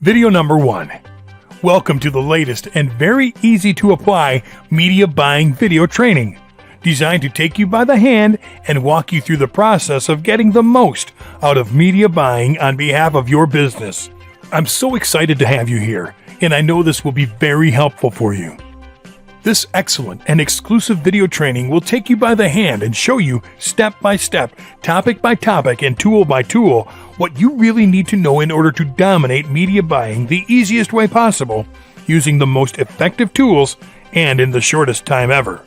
Video number 1. Welcome to the latest and very easy to apply media buying video training, designed to take you by the hand and walk you through the process of getting the most out of media buying on behalf of your business. I'm so excited to have you here, and I know this will be very helpful for you. This excellent and exclusive video training will take you by the hand and show you step by step, topic by topic, and tool by tool what you really need to know in order to dominate media buying the easiest way possible, using the most effective tools and in the shortest time ever.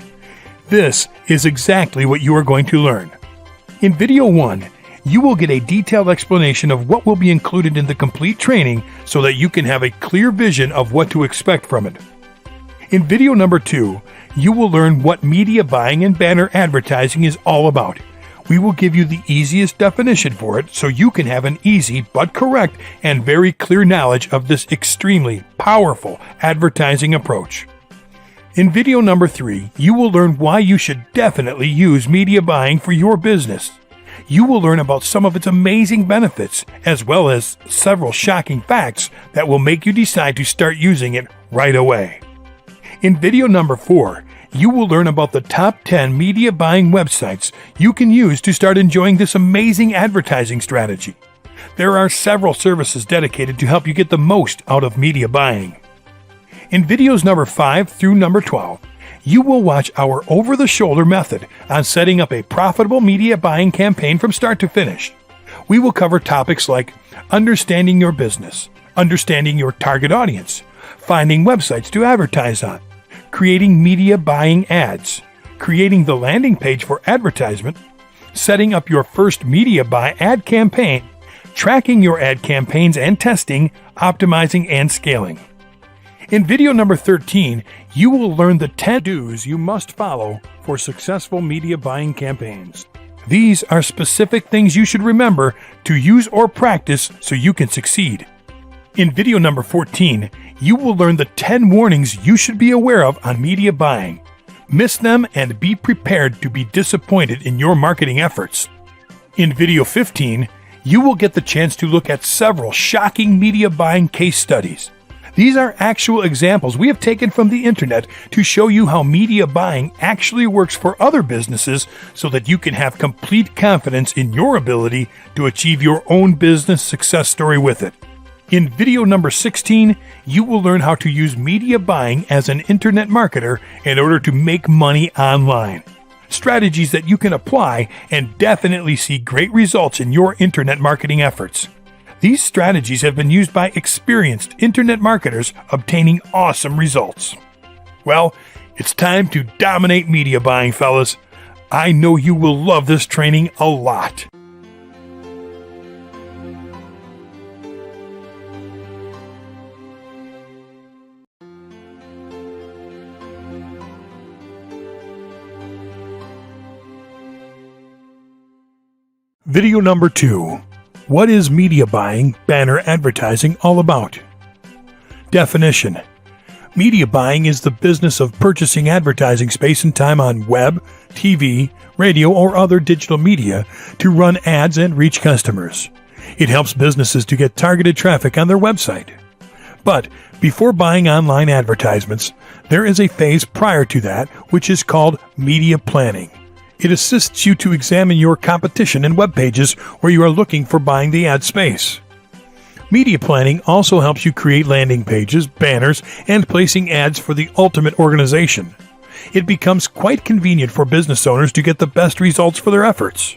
This is exactly what you are going to learn. In video 1, you will get a detailed explanation of what will be included in the complete training so that you can have a clear vision of what to expect from it. In video number 2, you will learn what media buying and banner advertising is all about. We will give you the easiest definition for it so you can have an easy but correct and very clear knowledge of this extremely powerful advertising approach. In video number 3, you will learn why you should definitely use media buying for your business. You will learn about some of its amazing benefits, as well as several shocking facts that will make you decide to start using it right away. In video number 4, you will learn about the top 10 media buying websites you can use to start enjoying this amazing advertising strategy. There are several services dedicated to help you get the most out of media buying. In videos number 5 through number 12, you will watch our over-the-shoulder method on setting up a profitable media buying campaign from start to finish. We will cover topics like understanding your business, understanding your target audience, finding websites to advertise on, creating media buying ads, creating the landing page for advertisement, setting up your first media buy ad campaign, tracking your ad campaigns and testing, optimizing, and scaling. In video number 13, you will learn the 10 do's you must follow for successful media buying campaigns. These are specific things you should remember to use or practice so you can succeed. In video number 14, you will learn the 10 warnings you should be aware of on media buying. Miss them and be prepared to be disappointed in your marketing efforts. In video 15, you will get the chance to look at several shocking media buying case studies. These are actual examples we have taken from the internet to show you how media buying actually works for other businesses so that you can have complete confidence in your ability to achieve your own business success story with it. In video number 16, you will learn how to use media buying as an internet marketer in order to make money online. Strategies that you can apply and definitely see great results in your internet marketing efforts. These strategies have been used by experienced internet marketers obtaining awesome results. Well, it's time to dominate media buying, fellas. I know you will love this training a lot. Video number 2. What is media buying, banner advertising all about? Definition. Media buying is the business of purchasing advertising space and time on web, TV, radio, or other digital media to run ads and reach customers. It helps businesses to get targeted traffic on their website. But before buying online advertisements, there is a phase prior to that which is called media planning. It assists you to examine your competition and web pages where you are looking for buying the ad space. Media planning also helps you create landing pages, banners, and placing ads for the ultimate organization. It becomes quite convenient for business owners to get the best results for their efforts.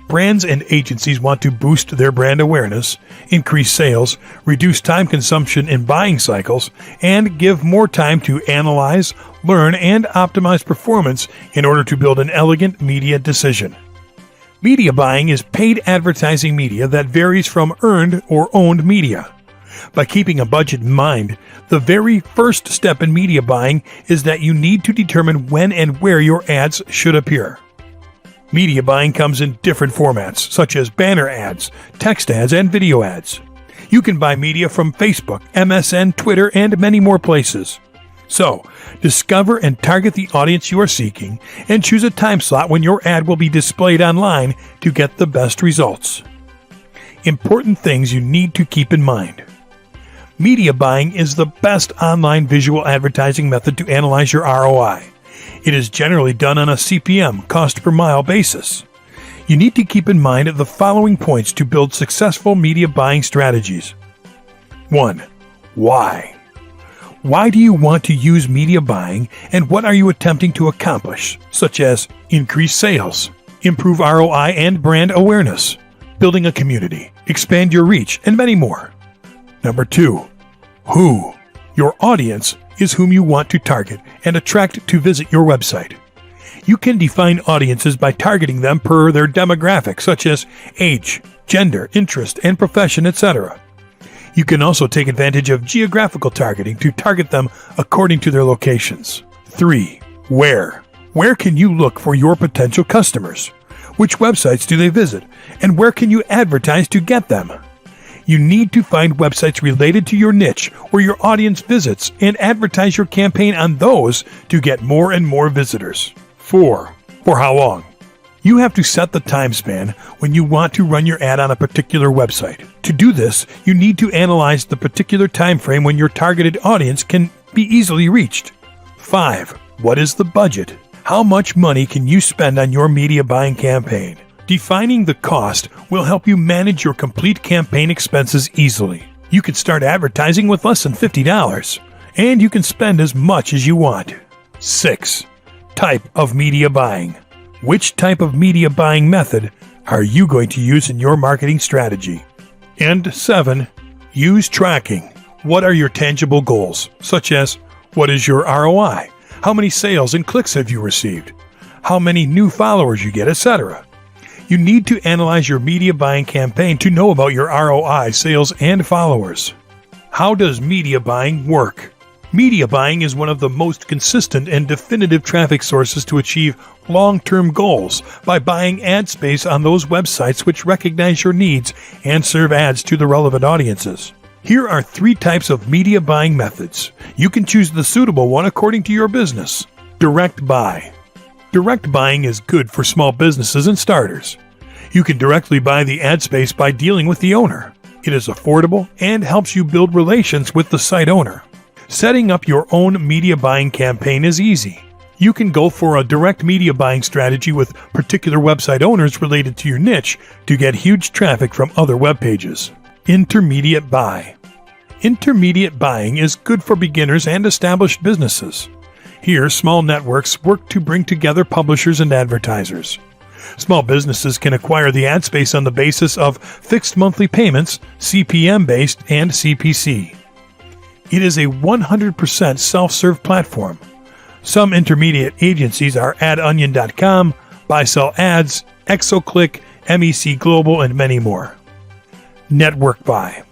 Brands and agencies want to boost their brand awareness, increase sales, reduce time consumption in buying cycles, and give more time to analyze, learn, and optimize performance in order to build an elegant media decision. Media buying is paid advertising media that varies from earned or owned media. By keeping a budget in mind, the very first step in media buying is that you need to determine when and where your ads should appear. Media buying comes in different formats, such as banner ads, text ads, and video ads. You can buy media from Facebook, MSN, Twitter, and many more places. So, discover and target the audience you are seeking, and choose a time slot when your ad will be displayed online to get the best results. Important things you need to keep in mind. Media buying is the best online visual advertising method to analyze your ROI. It is generally done on a CPM, cost per mile basis. You need to keep in mind the following points to build successful media buying strategies. 1. Why? Why do you want to use media buying, and what are you attempting to accomplish, such as increase sales, improve ROI and brand awareness, building a community, expand your reach, and many more. Number 2. Who? Your audience is whom you want to target and attract to visit your website. You can define audiences by targeting them per their demographics, such as age, gender, interest, and profession, etc. You can also take advantage of geographical targeting to target them according to their locations. 3. Where? Where can you look for your potential customers? Which websites do they visit? And where can you advertise to get them? You need to find websites related to your niche or your audience visits and advertise your campaign on those to get more and more visitors. 4. For how long? You have to set the time span when you want to run your ad on a particular website. To do this, you need to analyze the particular time frame when your targeted audience can be easily reached. 5. What is the budget? How much money can you spend on your media buying campaign? Defining the cost will help you manage your complete campaign expenses easily. You can start advertising with less than $50, and you can spend as much as you want. 6. Type of media buying. Which type of media buying method are you going to use in your marketing strategy? And 7. Use tracking. What are your tangible goals, such as what is your ROI? How many sales and clicks have you received? How many new followers you get, etc. You need to analyze your media buying campaign to know about your ROI, sales, and followers. How does media buying work? Media buying is one of the most consistent and definitive traffic sources to achieve long-term goals by buying ad space on those websites which recognize your needs and serve ads to the relevant audiences. Here are 3 types of media buying methods. You can choose the suitable one according to your business. Direct buy. Direct buying is good for small businesses and starters. You can directly buy the ad space by dealing with the owner. It is affordable and helps you build relations with the site owner. Setting up your own media buying campaign is easy. You can go for a direct media buying strategy with particular website owners related to your niche to get huge traffic from other web pages. Intermediate buy. Intermediate buying is good for beginners and established businesses. Here, small networks work to bring together publishers and advertisers. Small businesses can acquire the ad space on the basis of fixed monthly payments, CPM-based, and CPC. It is a 100% self-serve platform. Some intermediate agencies are AdOnion.com, Buy-Sell Ads, ExoClick, MEC Global, and many more. Network buy.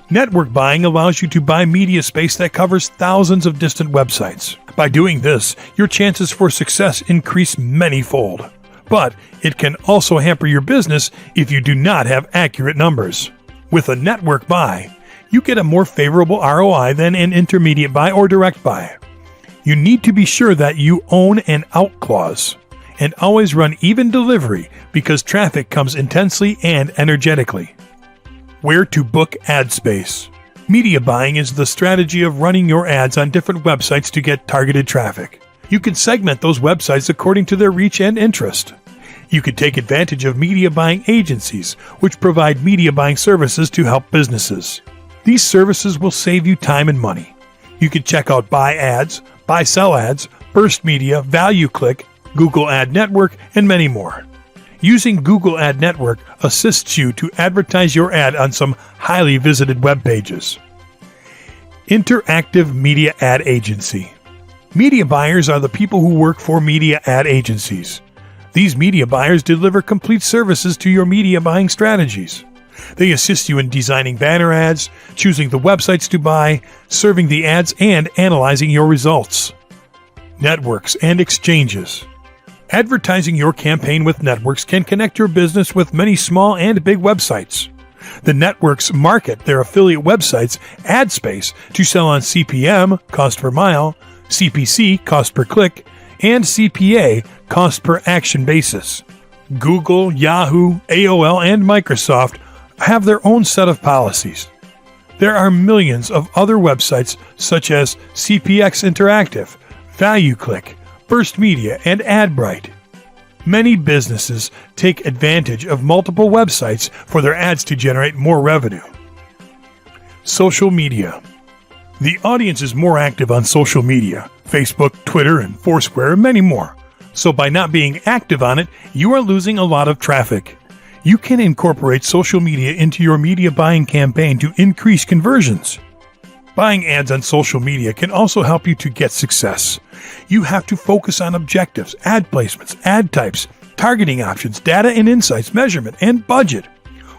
Network buying allows you to buy media space that covers thousands of distant websites. By doing this, your chances for success increase many-fold. But it can also hamper your business if you do not have accurate numbers. With a network buy, you get a more favorable ROI than an intermediate buy or direct buy. You need to be sure that you own an out clause and always run even delivery because traffic comes intensely and energetically. Where to book ad space. Media buying is the strategy of running your ads on different websites to get targeted traffic. You can segment those websites according to their reach and interest. You can take advantage of media buying agencies, which provide media buying services to help businesses. These services will save you time and money. You can check out Buy Ads, Buy-Sell Ads, Burst Media, ValueClick, Google Ad Network, and many more. Using Google Ad Network assists you to advertise your ad on some highly visited web pages. Interactive Media Ad Agency. Media buyers are the people who work for media ad agencies. These media buyers deliver complete services to your media buying strategies. They assist you in designing banner ads, choosing the websites to buy, serving the ads, and analyzing your results. Networks and exchanges. Advertising your campaign with networks can connect your business with many small and big websites. The networks market their affiliate websites ad space to sell on CPM, cost per mile, CPC, cost per click, and CPA, cost per action basis. Google, Yahoo, AOL, and Microsoft have their own set of policies. There are millions of other websites such as CPX Interactive, ValueClick, Burst Media, and AdBright. Many businesses take advantage of multiple websites for their ads to generate more revenue. Social media. The audience is more active on social media, Facebook, Twitter, and Foursquare, and many more. So by not being active on it, you are losing a lot of traffic. You can incorporate social media into your media buying campaign to increase conversions. Buying ads on social media can also help you to get success. You have to focus on objectives, ad placements, ad types, targeting options, data and insights, measurement, and budget.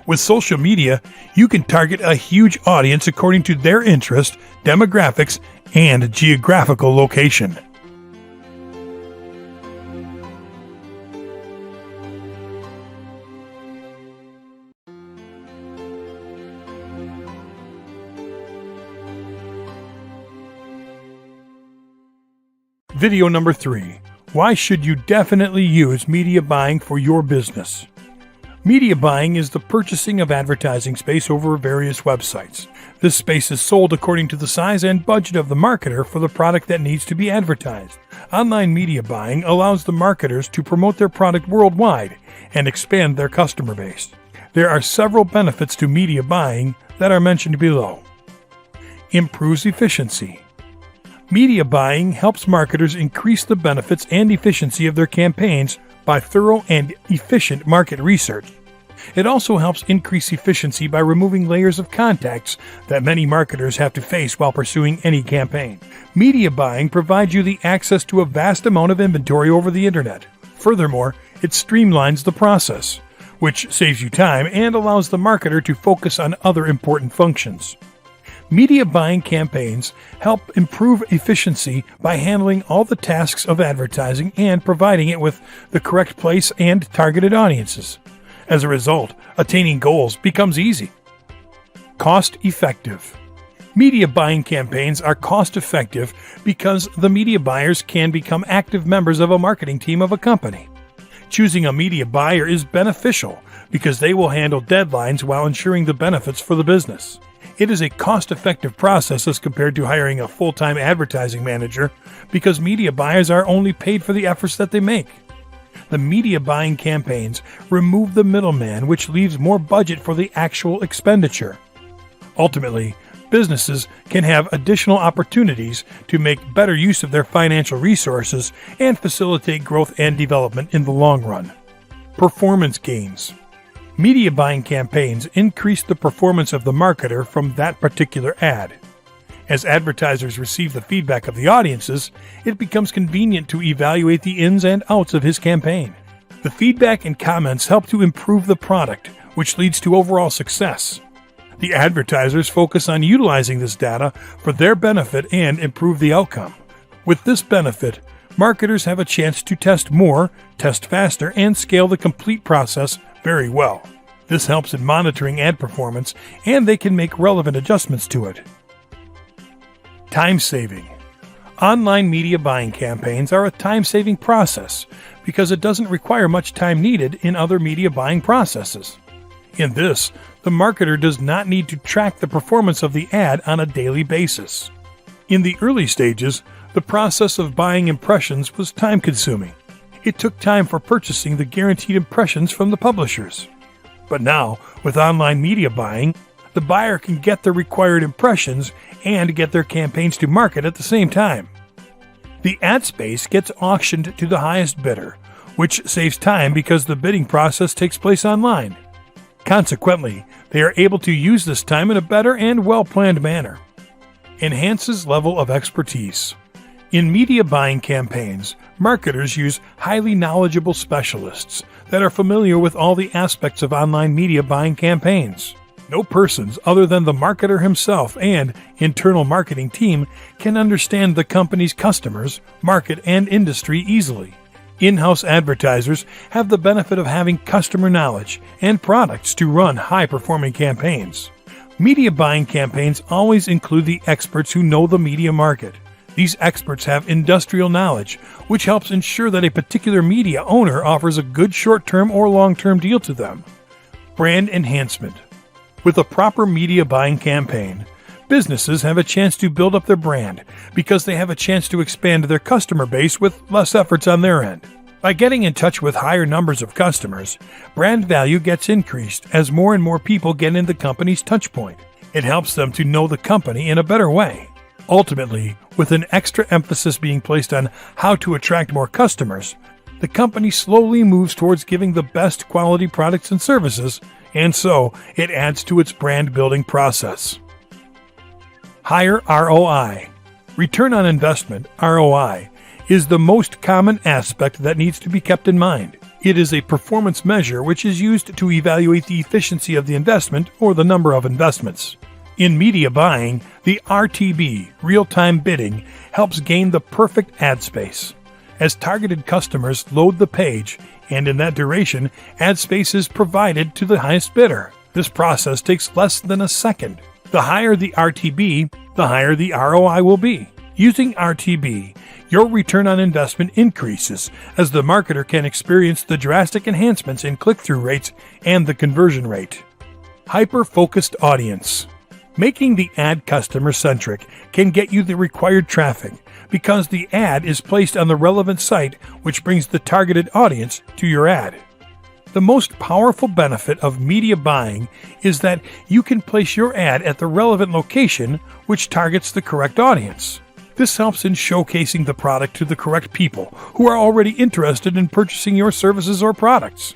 With social media, you can target a huge audience according to their interest, demographics, and geographical location. Video number 3. Why should you definitely use media buying for your business? Media buying is the purchasing of advertising space over various websites. This space is sold according to the size and budget of the marketer for the product that needs to be advertised. Online media buying allows the marketers to promote their product worldwide and expand their customer base. There are several benefits to media buying that are mentioned below. Improves efficiency. Media buying helps marketers increase the benefits and efficiency of their campaigns by thorough and efficient market research. It also helps increase efficiency by removing layers of contacts that many marketers have to face while pursuing any campaign. Media buying provides you the access to a vast amount of inventory over the internet. Furthermore, it streamlines the process, which saves you time and allows the marketer to focus on other important functions. Media buying campaigns help improve efficiency by handling all the tasks of advertising and providing it with the correct place and targeted audiences. As a result, attaining goals becomes easy. Cost-effective. Media buying campaigns are cost-effective because the media buyers can become active members of a marketing team of a company. Choosing a media buyer is beneficial because they will handle deadlines while ensuring the benefits for the business. It is a cost-effective process as compared to hiring a full-time advertising manager because media buyers are only paid for the efforts that they make. The media buying campaigns remove the middleman, which leaves more budget for the actual expenditure. Ultimately, businesses can have additional opportunities to make better use of their financial resources and facilitate growth and development in the long run. Performance gains. Media buying campaigns increase the performance of the marketer from that particular ad. As advertisers receive the feedback of the audiences, it becomes convenient to evaluate the ins and outs of his campaign. The feedback and comments help to improve the product, which leads to overall success. The advertisers focus on utilizing this data for their benefit and improve the outcome. With this benefit, marketers have a chance to test more, test faster, and scale the complete process very well. This helps in monitoring ad performance, and they can make relevant adjustments to it. Time saving. Online media buying campaigns are a time-saving process because it doesn't require much time needed in other media buying processes. In this, the marketer does not need to track the performance of the ad on a daily basis. In the early stages, the process of buying impressions was time-consuming. It took time for purchasing the guaranteed impressions from the publishers. But now, with online media buying, the buyer can get the required impressions and get their campaigns to market at the same time. The ad space gets auctioned to the highest bidder, which saves time because the bidding process takes place online. Consequently, they are able to use this time in a better and well-planned manner. Enhances level of expertise. In media buying campaigns, marketers use highly knowledgeable specialists that are familiar with all the aspects of online media buying campaigns. No persons other than the marketer himself and internal marketing team can understand the company's customers, market, and industry easily. In-house advertisers have the benefit of having customer knowledge and products to run high-performing campaigns. Media buying campaigns always include the experts who know the media market. These experts have industrial knowledge, which helps ensure that a particular media owner offers a good short-term or long-term deal to them. Brand enhancement. With a proper media buying campaign, businesses have a chance to build up their brand because they have a chance to expand their customer base with less efforts on their end. By getting in touch with higher numbers of customers, brand value gets increased as more and more people get in the company's touchpoint. It helps them to know the company in a better way. Ultimately, with an extra emphasis being placed on how to attract more customers, the company slowly moves towards giving the best quality products and services, and so it adds to its brand building process. Higher ROI. Return on investment, ROI, is the most common aspect that needs to be kept in mind. It is a performance measure which is used to evaluate the efficiency of the investment or the number of investments. In media buying, the RTB, real-time bidding, helps gain the perfect ad space. As targeted customers load the page, and in that duration, ad space is provided to the highest bidder. This process takes less than a second. The higher the RTB, the higher the ROI will be. Using RTB, your return on investment increases as the marketer can experience the drastic enhancements in click-through rates and the conversion rate. Hyper-focused audience. Making the ad customer-centric can get you the required traffic because the ad is placed on the relevant site, which brings the targeted audience to your ad. The most powerful benefit of media buying is that you can place your ad at the relevant location, which targets the correct audience. This helps in showcasing the product to the correct people who are already interested in purchasing your services or products.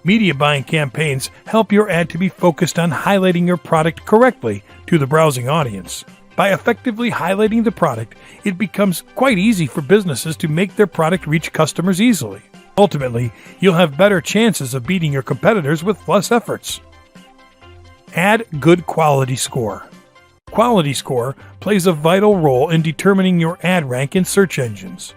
Media buying campaigns help your ad to be focused on highlighting your product correctly to the browsing audience. By effectively highlighting the product, it becomes quite easy for businesses to make their product reach customers easily. Ultimately, you'll have better chances of beating your competitors with less efforts. Add good quality score. Quality score plays a vital role in determining your ad rank in search engines.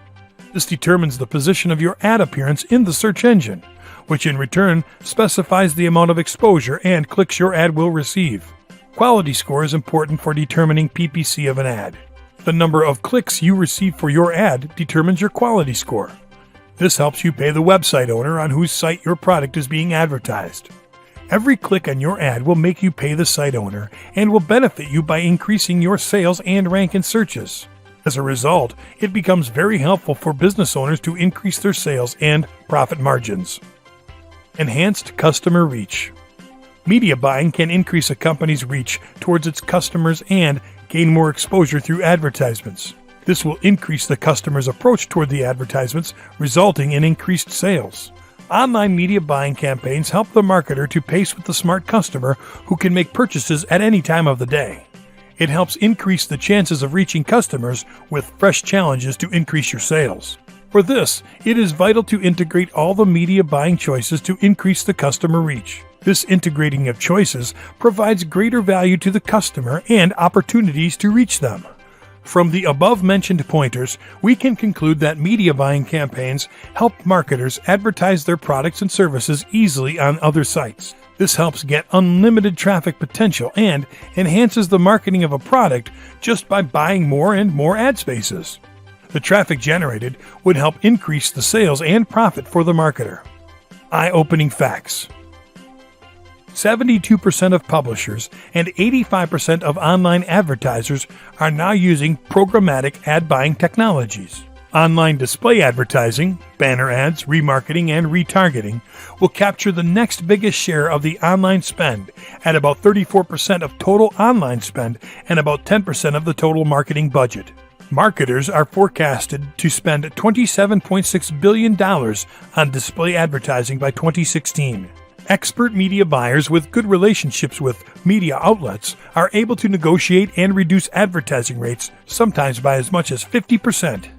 This determines the position of your ad appearance in the search engine, which in return specifies the amount of exposure and clicks your ad will receive. Quality score is important for determining PPC of an ad. The number of clicks you receive for your ad determines your quality score. This helps you pay the website owner on whose site your product is being advertised. Every click on your ad will make you pay the site owner and will benefit you by increasing your sales and rank in searches. As a result, it becomes very helpful for business owners to increase their sales and profit margins. Enhanced customer reach. Media buying can increase a company's reach towards its customers and gain more exposure through advertisements. This will increase the customer's approach toward the advertisements, resulting in increased sales. Online media buying campaigns help the marketer to pace with the smart customer who can make purchases at any time of the day. It helps increase the chances of reaching customers with fresh challenges to increase your sales. For this, it is vital to integrate all the media buying choices to increase the customer reach. This integrating of choices provides greater value to the customer and opportunities to reach them. From the above-mentioned pointers, we can conclude that media buying campaigns help marketers advertise their products and services easily on other sites. This helps get unlimited traffic potential and enhances the marketing of a product just by buying more and more ad spaces. The traffic generated would help increase the sales and profit for the marketer. Eye-opening facts. 72% of publishers and 85% of online advertisers are now using programmatic ad buying technologies. Online display advertising, banner ads, remarketing, and retargeting will capture the next biggest share of the online spend at about 34% of total online spend and about 10% of the total marketing budget. Marketers are forecasted to spend $27.6 billion on display advertising by 2016. Expert media buyers with good relationships with media outlets are able to negotiate and reduce advertising rates, sometimes by as much as 50%.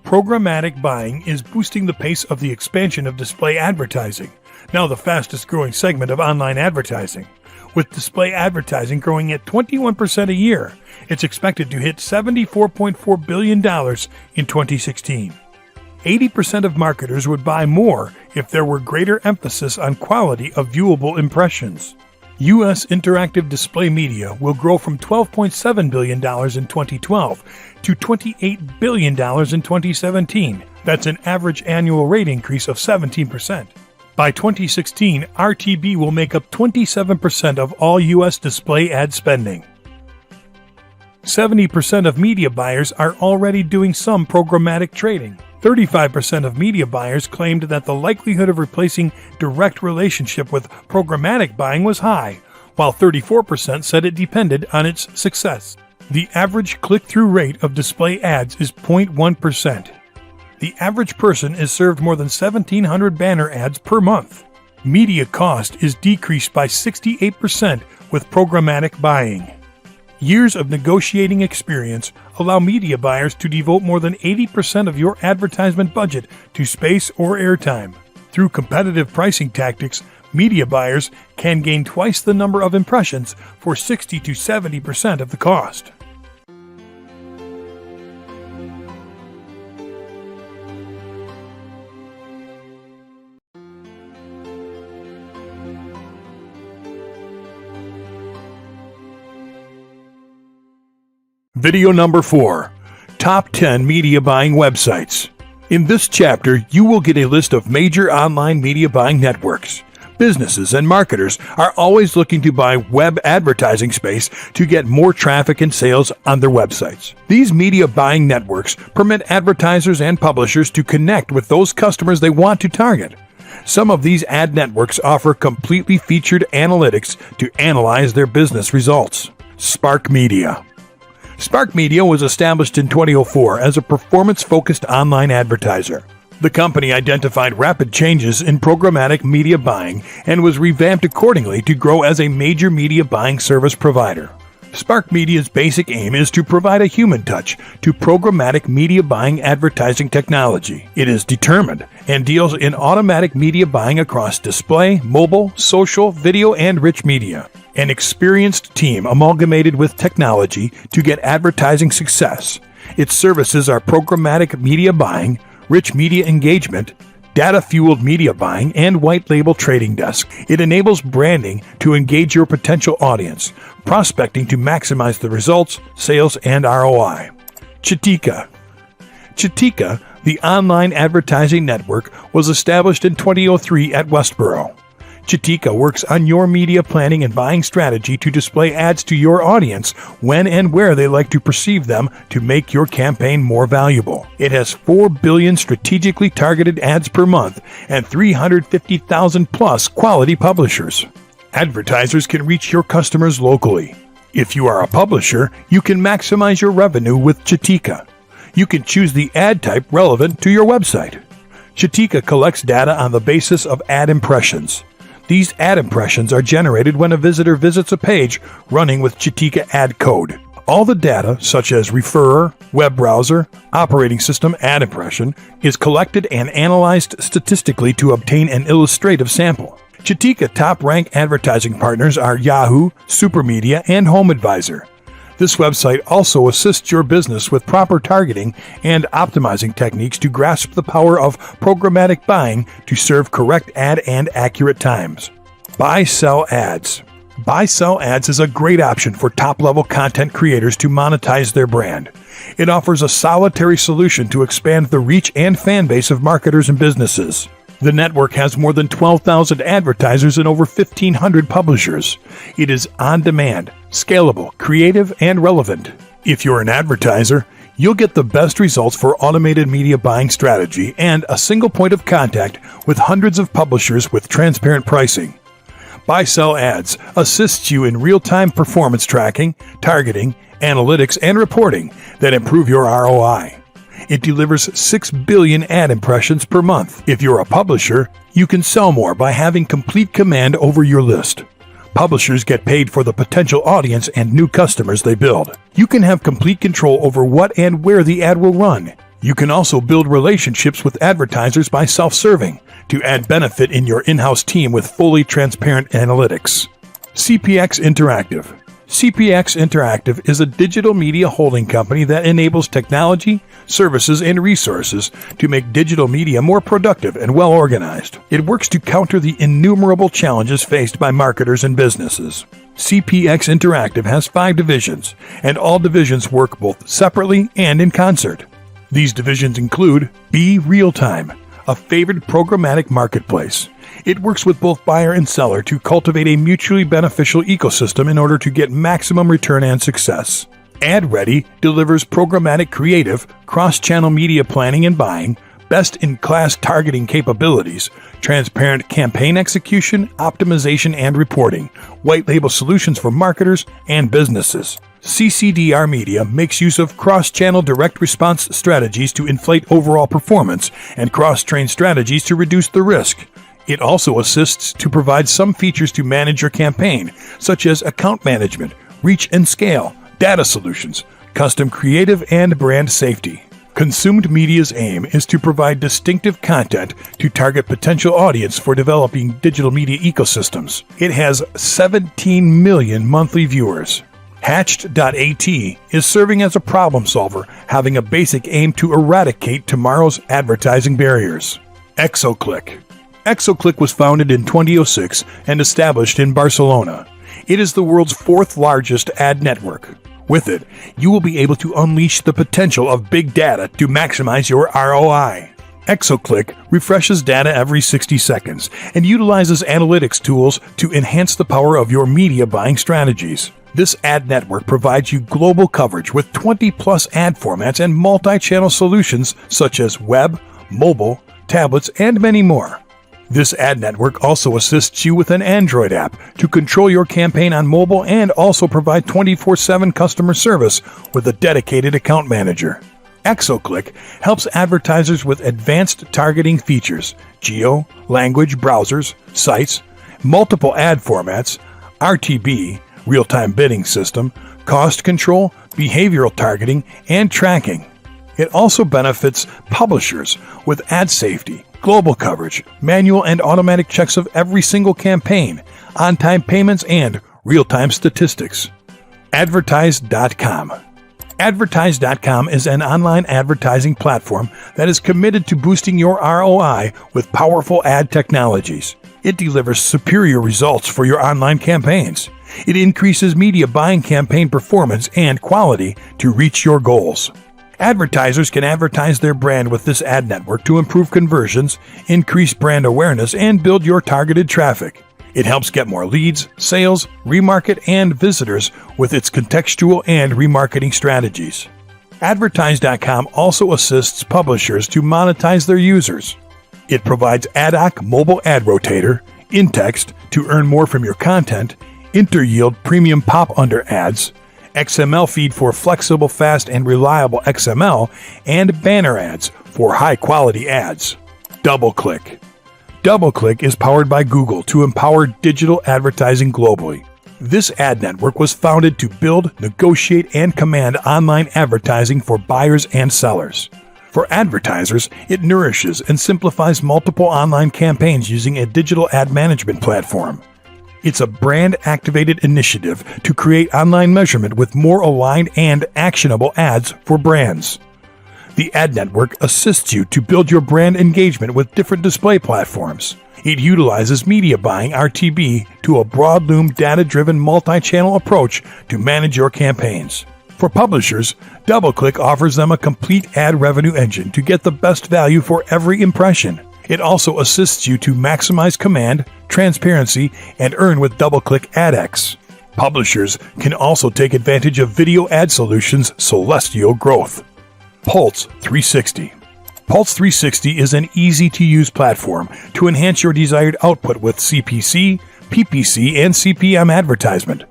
Programmatic buying is boosting the pace of the expansion of display advertising, now the fastest growing segment of online advertising. With display advertising growing at 21% a year, it's expected to hit $74.4 billion in 2016. 80% of marketers would buy more if there were greater emphasis on quality of viewable impressions. U.S. interactive display media will grow from $12.7 billion in 2012 to $28 billion in 2017. That's an average annual rate increase of 17%. By 2016, RTB will make up 27% of all U.S. display ad spending. 70% of media buyers are already doing some programmatic trading. 35% of media buyers claimed that the likelihood of replacing direct relationship with programmatic buying was high, while 34% said it depended on its success. The average click-through rate of display ads is 0.1%. The average person is served more than 1,700 banner ads per month. Media cost is decreased by 68% with programmatic buying. Years of negotiating experience allow media buyers to devote more than 80% of your advertisement budget to space or airtime. Through competitive pricing tactics, media buyers can gain twice the number of impressions for 60 to 70% of the cost. Video number 4. Top 10 Media Buying Websites. In this chapter, you will get a list of major online media buying networks. Businesses and marketers are always looking to buy web advertising space to get more traffic and sales on their websites. These media buying networks permit advertisers and publishers to connect with those customers they want to target. Some of these ad networks offer completely featured analytics to analyze their business results. Spark Media. Spark Media was established in 2004 as a performance-focused online advertiser. The company identified rapid changes in programmatic media buying and was revamped accordingly to grow as a major media buying service provider. Spark Media's basic aim is to provide a human touch to programmatic media buying advertising technology. It is determined and deals in automatic media buying across display, mobile, social, video, and rich media. An experienced team amalgamated with technology to get advertising success. Its services are programmatic media buying, rich media engagement, data-fueled media buying, and white-label trading desk. It enables branding to engage your potential audience, prospecting to maximize the results, sales, and ROI. Chitika. Chitika, the online advertising network, was established in 2003 at Westboro. Chitika works on your media planning and buying strategy to display ads to your audience when and where they like to perceive them to make your campaign more valuable. It has 4 billion strategically targeted ads per month and 350,000 plus quality publishers. Advertisers can reach your customers locally. If you are a publisher, you can maximize your revenue with Chitika. You can choose the ad type relevant to your website. Chitika collects data on the basis of ad impressions. These ad impressions are generated when a visitor visits a page running with Chitika ad code. All the data, such as referrer, web browser, operating system ad impression, is collected and analyzed statistically to obtain an illustrative sample. Chitika top-rank advertising partners are Yahoo, Supermedia, and HomeAdvisor. This website also assists your business with proper targeting and optimizing techniques to grasp the power of programmatic buying to serve correct ad and accurate times. Buy-sell ads. Buy-sell ads is a great option for top-level content creators to monetize their brand. It offers a solitary solution to expand the reach and fan base of marketers and businesses. The network has more than 12,000 advertisers and over 1,500 publishers. It is on-demand, scalable, creative, and relevant. If you're an advertiser, you'll get the best results for automated media buying strategy and a single point of contact with hundreds of publishers with transparent pricing. Buy-sell ads assists you in real-time performance tracking, targeting, analytics, and reporting that improve your ROI. It delivers 6 billion ad impressions per month. If you're a publisher, you can sell more by having complete command over your list. Publishers get paid for the potential audience and new customers they build. You can have complete control over what and where the ad will run. You can also build relationships with advertisers by self-serving to add benefit in your in-house team with fully transparent analytics. CPX Interactive. CPX Interactive is a digital media holding company that enables technology, services, and resources to make digital media more productive and well-organized. It works to counter the innumerable challenges faced by marketers and businesses. CPX Interactive has 5 divisions, and all divisions work both separately and in concert. These divisions include Be Real Time, a favored programmatic marketplace. It works with both buyer and seller to cultivate a mutually beneficial ecosystem in order to get maximum return and success. AdReady delivers programmatic creative, cross-channel media planning and buying, best-in-class targeting capabilities, transparent campaign execution, optimization, and reporting, white-label solutions for marketers and businesses. CCDR Media makes use of cross-channel direct response strategies to inflate overall performance and cross-train strategies to reduce the risk. It also assists to provide some features to manage your campaign, such as account management, reach and scale, data solutions, custom creative, and brand safety. Consumed Media's aim is to provide distinctive content to target potential audience for developing digital media ecosystems. It has 17 million monthly viewers. Hatched.at is serving as a problem solver, having a basic aim to eradicate tomorrow's advertising barriers. Exoclick. Exoclick was founded in 2006 and established in Barcelona. It is the world's fourth largest ad network. With it, you will be able to unleash the potential of big data to maximize your ROI. Exoclick refreshes data every 60 seconds and utilizes analytics tools to enhance the power of your media buying strategies. This ad network provides you global coverage with 20-plus ad formats and multi-channel solutions such as web, mobile, tablets, and many more. This ad network also assists you with an Android app to control your campaign on mobile and also provide 24/7 customer service with a dedicated account manager. Exoclick helps advertisers with advanced targeting features, geo, language, browsers, sites, multiple ad formats, RTB, real-time bidding system, cost control, behavioral targeting, and tracking. It also benefits publishers with ad safety, global coverage, manual and automatic checks of every single campaign, on-time payments, and real-time statistics. Advertise.com. Advertise.com is an online advertising platform that is committed to boosting your ROI with powerful ad technologies. It delivers superior results for your online campaigns. It increases media buying campaign performance and quality to reach your goals. Advertisers can advertise their brand with this ad network to improve conversions, increase brand awareness, and build your targeted traffic. It helps get more leads, sales, remarket, and visitors with its contextual and remarketing strategies. Advertise.com also assists publishers to monetize their users. It provides ad hoc mobile ad rotator, in-text to earn more from your content, interyield premium pop-under ads, XML feed for flexible, fast, and reliable XML, and banner ads for high-quality ads. DoubleClick. DoubleClick is powered by Google to empower digital advertising globally. This ad network was founded to build, negotiate, and command online advertising for buyers and sellers. For advertisers, it nourishes and simplifies multiple online campaigns using a digital ad management platform. It's a brand-activated initiative to create online measurement with more aligned and actionable ads for brands. The ad network assists you to build your brand engagement with different display platforms. It utilizes media buying RTB to a broad-loom data-driven multi-channel approach to manage your campaigns. For publishers, DoubleClick offers them a complete ad revenue engine to get the best value for every impression. It also assists you to maximize command, transparency, and earn with DoubleClick AdX. Publishers can also take advantage of video ad solutions' celestial growth. Pulse 360. Pulse 360 is an easy-to-use platform to enhance your desired output with CPC, PPC, and CPM advertisement.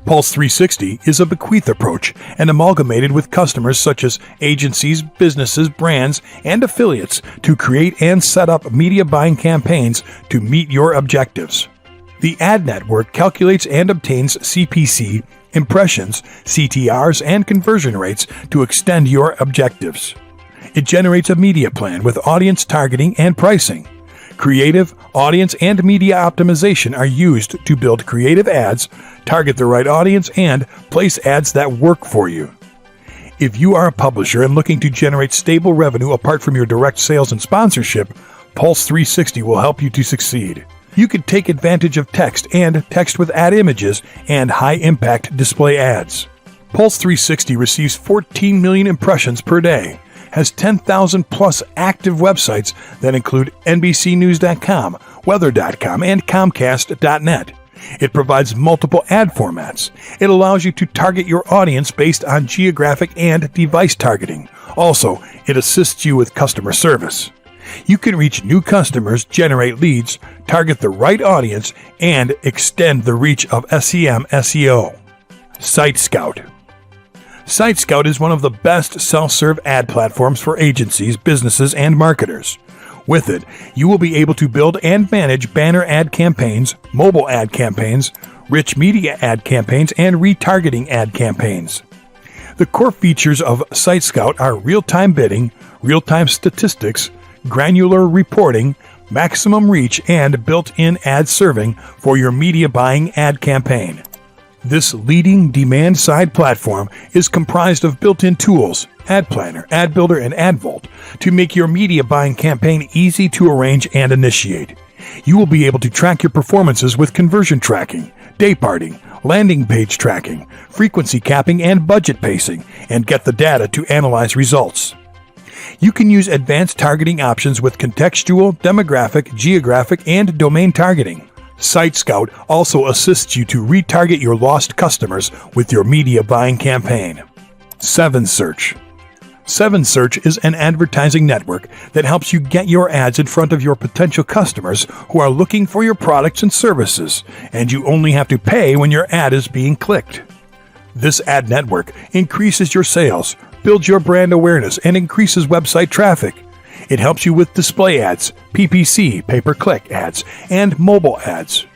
Pulse 360 is a bequeath approach and amalgamated with customers such as agencies, businesses, brands, and affiliates to create and set up media buying campaigns to meet your objectives. The ad network calculates and obtains CPC, impressions, CTRs, and conversion rates to extend your objectives. It generates a media plan with audience targeting and pricing. Creative, audience, and media optimization are used to build creative ads, target the right audience, and place ads that work for you. If you are a publisher and looking to generate stable revenue apart from your direct sales and sponsorship, Pulse 360 will help you to succeed. You can take advantage of text and text with ad images and high-impact display ads. Pulse 360 receives 14 million impressions per day, has 10,000 plus active websites that include NBCnews.com, Weather.com, and Comcast.net. It provides multiple ad formats. It allows you to target your audience based on geographic and device targeting. Also, it assists you with customer service. You can reach new customers, generate leads, target the right audience, and extend the reach of SEM SEO. Site Scout. Site Scout is one of the best self-serve ad platforms for agencies, businesses, and marketers. With it, you will be able to build and manage banner ad campaigns, mobile ad campaigns, rich media ad campaigns, and retargeting ad campaigns. The core features of Site Scout are real-time bidding, real-time statistics, granular reporting, maximum reach, and built-in ad serving for your media buying ad campaign. This leading demand-side platform is comprised of built-in tools, Ad Planner, Ad Builder, and Ad Vault to make your media buying campaign easy to arrange and initiate. You will be able to track your performances with conversion tracking, day parting, landing page tracking, frequency capping, and budget pacing, and get the data to analyze results. You can use advanced targeting options with contextual, demographic, geographic, and domain targeting. Site Scout also assists you to retarget your lost customers with your media buying campaign. 7Search. 7Search is an advertising network that helps you get your ads in front of your potential customers who are looking for your products and services, and you only have to pay when your ad is being clicked. This ad network increases your sales, builds your brand awareness, and increases website traffic. It helps you with display ads, PPC, pay-per-click ads, and mobile ads.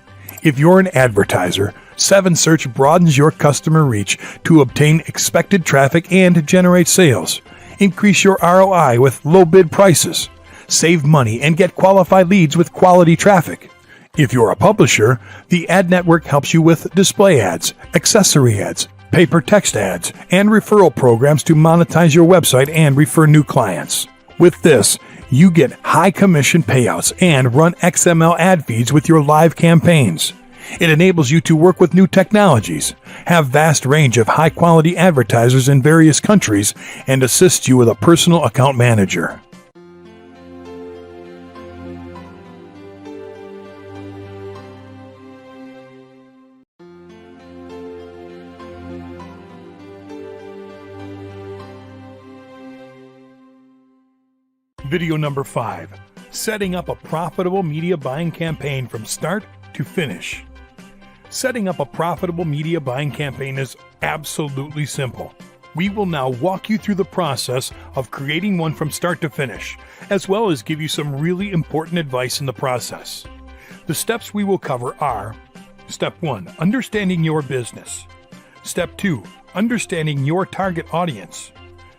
If you're an advertiser, 7Search broadens your customer reach to obtain expected traffic and generate sales. Increase your ROI with low bid prices. Save money and get qualified leads with quality traffic. If you're a publisher, the ad network helps you with display ads, accessory ads, pay-per-text ads, and referral programs to monetize your website and refer new clients. With this, you get high commission payouts and run XML ad feeds with your live campaigns. It enables you to work with new technologies, have vast range of high-quality advertisers in various countries, and assists you with a personal account manager. Video number 5. Setting up a profitable media buying campaign from start to finish. Setting up a profitable media buying campaign is absolutely simple. We will now walk you through the process of creating one from start to finish, as well as give you some really important advice in the process. The steps we will cover are: Step 1. Understanding your business. Step 2. Understanding your target audience.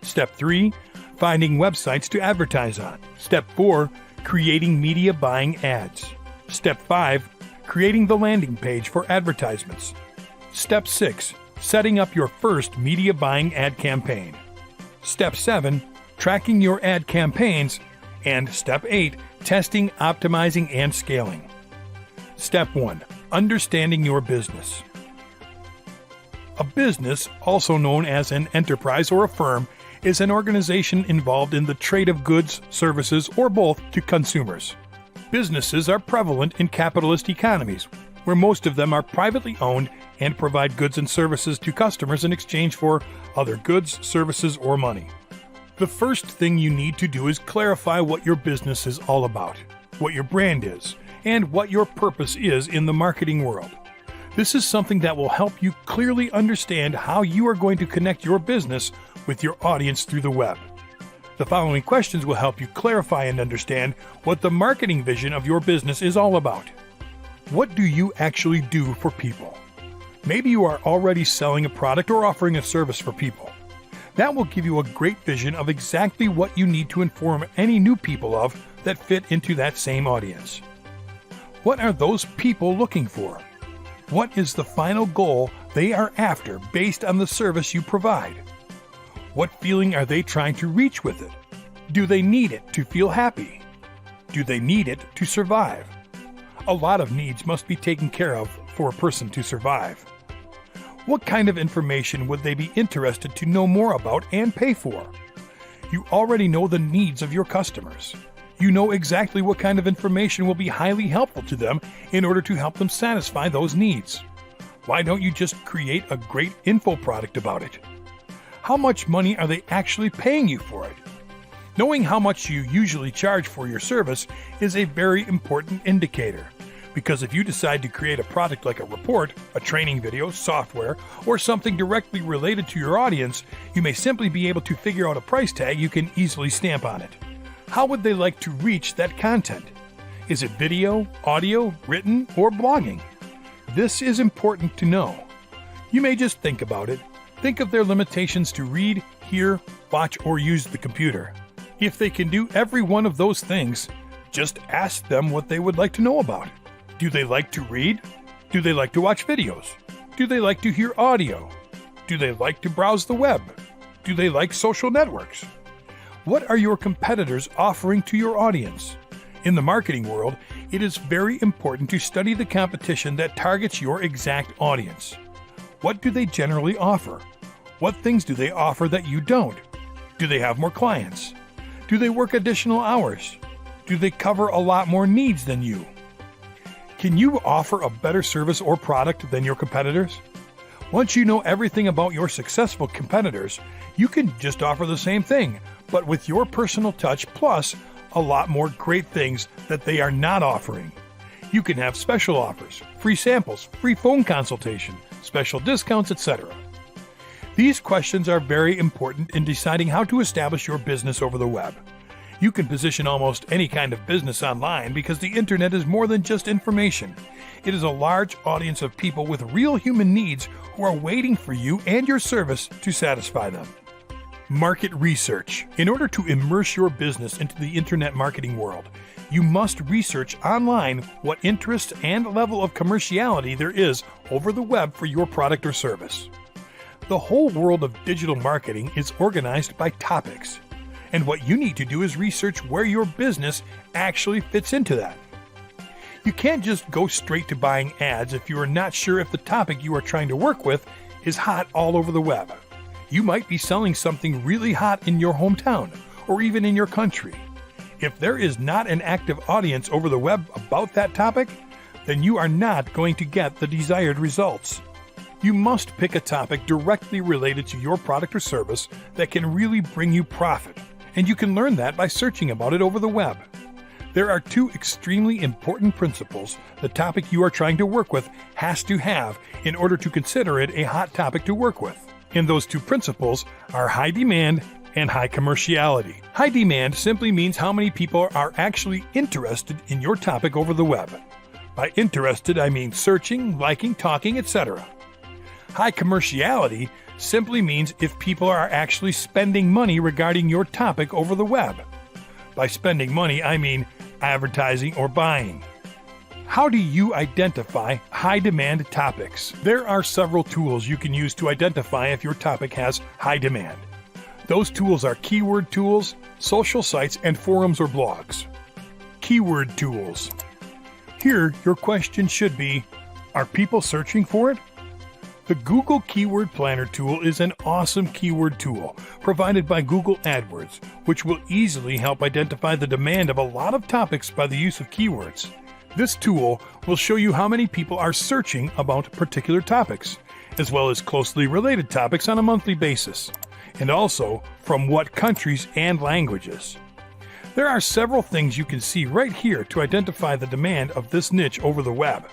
Step 3. Finding websites to advertise on. Step 4. Creating media buying ads. Step 5. Creating the landing page for advertisements. Step 6. Setting up your first media buying ad campaign. Step 7. Tracking your ad campaigns. And Step 8. Testing, optimizing, and scaling. Step 1. Understanding your business. A business, also known as an enterprise or a firm, is an organization involved in the trade of goods, services, or both to consumers. Businesses are prevalent in capitalist economies, where most of them are privately owned and provide goods and services to customers in exchange for other goods, services, or money. The first thing you need to do is clarify what your business is all about, what your brand is, and what your purpose is in the marketing world. This is something that will help you clearly understand how you are going to connect your business with your audience through the web. The following questions will help you clarify and understand what the marketing vision of your business is all about. What do you actually do for people? Maybe you are already selling a product or offering a service for people. That will give you a great vision of exactly what you need to inform any new people of that fit into that same audience. What are those people looking for? What is the final goal they are after based on the service you provide? What feeling are they trying to reach with it? Do they need it to feel happy? Do they need it to survive? A lot of needs must be taken care of for a person to survive. What kind of information would they be interested to know more about and pay for? You already know the needs of your customers. You know exactly what kind of information will be highly helpful to them in order to help them satisfy those needs. Why don't you just create a great info product about it? How much money are they actually paying you for it? Knowing how much you usually charge for your service is a very important indicator, because if you decide to create a product like a report, a training video, software, or something directly related to your audience, you may simply be able to figure out a price tag you can easily stamp on it. How would they like to reach that content? Is it video, audio, written, or blogging? This is important to know. You may just think about it. Think of their limitations to read, hear, watch, or use the computer. If they can do every one of those things, just ask them what they would like to know about. Do they like to read? Do they like to watch videos? Do they like to hear audio? Do they like to browse the web? Do they like social networks? What are your competitors offering to your audience? In the marketing world, it is very important to study the competition that targets your exact audience. What do they generally offer? What things do they offer that you don't? Do they have more clients? Do they work additional hours? Do they cover a lot more needs than you? Can you offer a better service or product than your competitors? Once you know everything about your successful competitors, you can just offer the same thing, but with your personal touch plus a lot more great things that they are not offering. You can have special offers, free samples, free phone consultation, special discounts, etc. These questions are very important in deciding how to establish your business over the web. You can position almost any kind of business online because the internet is more than just information. It is a large audience of people with real human needs who are waiting for you and your service to satisfy them. Market research. In order to immerse your business into the internet marketing world, you must research online what interest and level of commerciality there is over the web for your product or service. The whole world of digital marketing is organized by topics, and what you need to do is research where your business actually fits into that. You can't just go straight to buying ads if you are not sure if the topic you are trying to work with is hot all over the web. You might be selling something really hot in your hometown or even in your country. If there is not an active audience over the web about that topic, then you are not going to get the desired results. You must pick a topic directly related to your product or service that can really bring you profit, and you can learn that by searching about it over the web. There are two extremely important principles the topic you are trying to work with has to have in order to consider it a hot topic to work with. And those two principles are high demand and high commerciality. High demand simply means how many people are actually interested in your topic over the web. By interested, I mean searching, liking, talking, etc. High commerciality simply means if people are actually spending money regarding your topic over the web. By spending money, I mean advertising or buying. How do you identify high-demand topics? There are several tools you can use to identify if your topic has high demand. Those tools are keyword tools, social sites, and forums or blogs. Keyword tools. Here, your question should be, are people searching for it? The Google Keyword Planner tool is an awesome keyword tool provided by Google AdWords, which will easily help identify the demand of a lot of topics by the use of keywords. This tool will show you how many people are searching about particular topics, as well as closely related topics on a monthly basis, and also from what countries and languages. There are several things you can see right here to identify the demand of this niche over the web.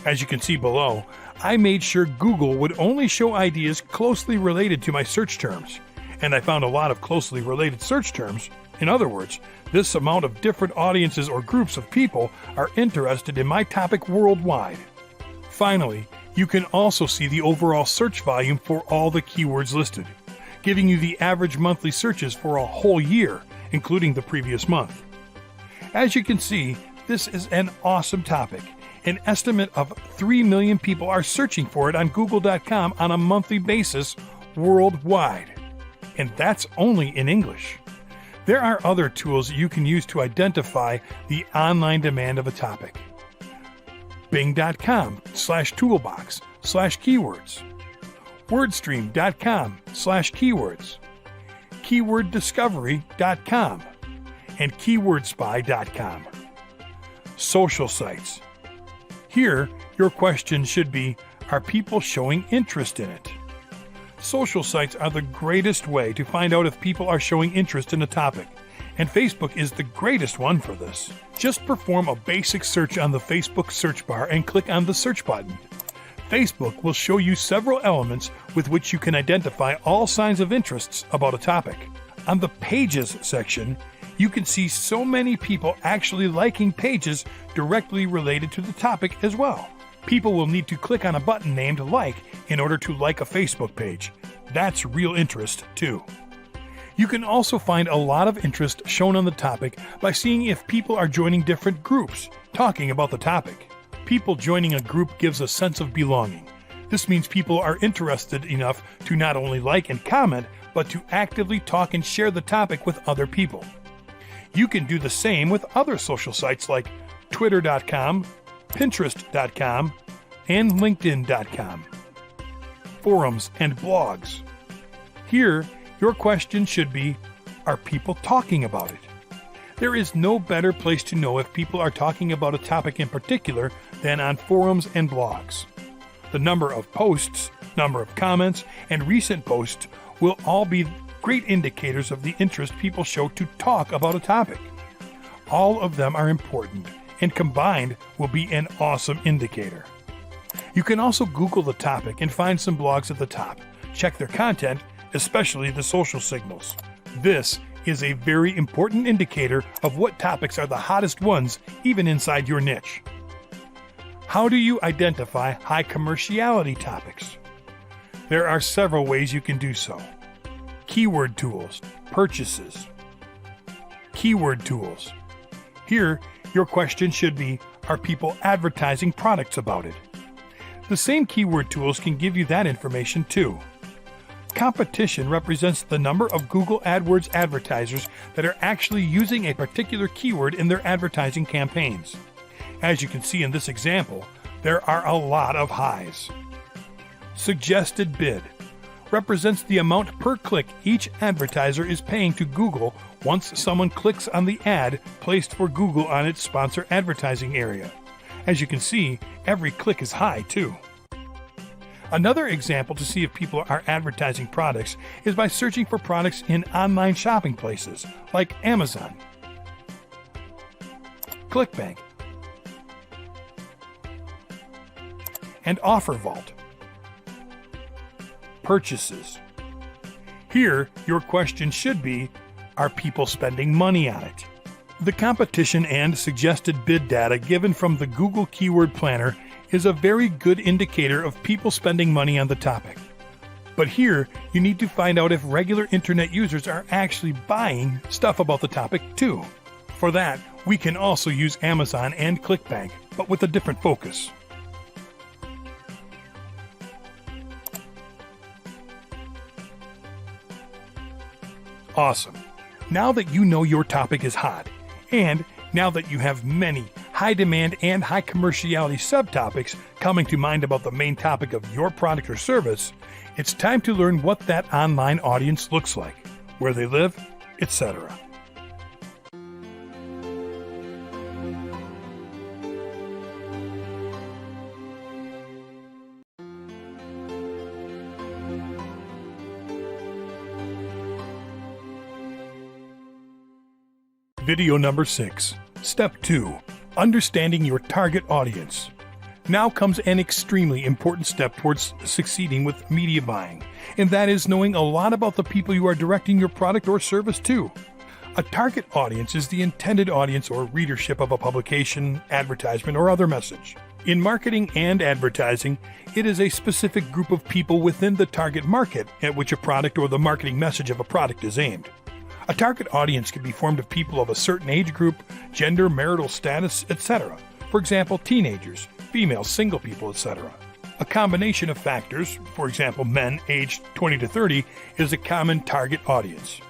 As you can see below, I made sure Google would only show ideas closely related to my search terms, and I found a lot of closely related search terms. In other words, this amount of different audiences or groups of people are interested in my topic worldwide. Finally, you can also see the overall search volume for all the keywords listed, giving you the average monthly searches for a whole year, including the previous month. As you can see, this is an awesome topic. An estimate of 3 million people are searching for it on Google.com on a monthly basis worldwide. And that's only in English. There are other tools you can use to identify the online demand of a topic. Bing.com/toolbox/keywords. Wordstream.com/keywords. keyworddiscovery.com, and keywordspy.com. Social sites. Here, your question should be, are people showing interest in it? Social sites are the greatest way to find out if people are showing interest in a topic, and Facebook is the greatest one for this. Just perform a basic search on the Facebook search bar and click on the search button. Facebook will show you several elements with which you can identify all signs of interests about a topic. On the Pages section, you can see so many people actually liking pages directly related to the topic as well. People will need to click on a button named Like in order to like a Facebook page. That's real interest, too. You can also find a lot of interest shown on the topic by seeing if people are joining different groups, talking about the topic. People joining a group gives a sense of belonging. This means people are interested enough to not only like and comment, but to actively talk and share the topic with other people. You can do the same with other social sites like Twitter.com, Pinterest.com, and LinkedIn.com. Forums and blogs. Here, your question should be, are people talking about it? There is no better place to know if people are talking about a topic in particular than on forums and blogs. The number of posts, number of comments, and recent posts will all be great indicators of the interest people show to talk about a topic. All of them are important, and combined will be an awesome indicator. You can also Google the topic and find some blogs at the top. Check their content, especially the social signals. This is a very important indicator of what topics are the hottest ones, even inside your niche. How do you identify high commerciality topics? There are several ways you can do so. Keyword tools, purchases. Keyword tools. Here, your question should be, are people advertising products about it? The same keyword tools can give you that information too. Competition represents the number of Google AdWords advertisers that are actually using a particular keyword in their advertising campaigns. As you can see in this example, there are a lot of highs. Suggested bid represents the amount per click each advertiser is paying to Google once someone clicks on the ad placed for Google on its sponsor advertising area. As you can see, every click is high too. Another example to see if people are advertising products is by searching for products in online shopping places like Amazon, ClickBank, and OfferVault. Purchases. Here, your question should be, are people spending money on it? The competition and suggested bid data given from the Google Keyword Planner is a very good indicator of people spending money on the topic. But here, you need to find out if regular internet users are actually buying stuff about the topic too. For that, we can also use Amazon and ClickBank, but with a different focus. Awesome. Now that you know your topic is hot, and now that you have many high demand and high commerciality subtopics coming to mind about the main topic of your product or service, it's time to learn what that online audience looks like, where they live, etc. Video number 6. Step 2. Understanding your target audience. Now comes an extremely important step towards succeeding with media buying, and that is knowing a lot about the people you are directing your product or service to. A target audience is the intended audience or readership of a publication, advertisement, or other message. In marketing and advertising, it is a specific group of people within the target market at which a product or the marketing message of a product is aimed. A target audience can be formed of people of a certain age group, gender, marital status, etc. For example, teenagers, females, single people, etc. A combination of factors, for example, men aged 20 to 30, is a common target audience.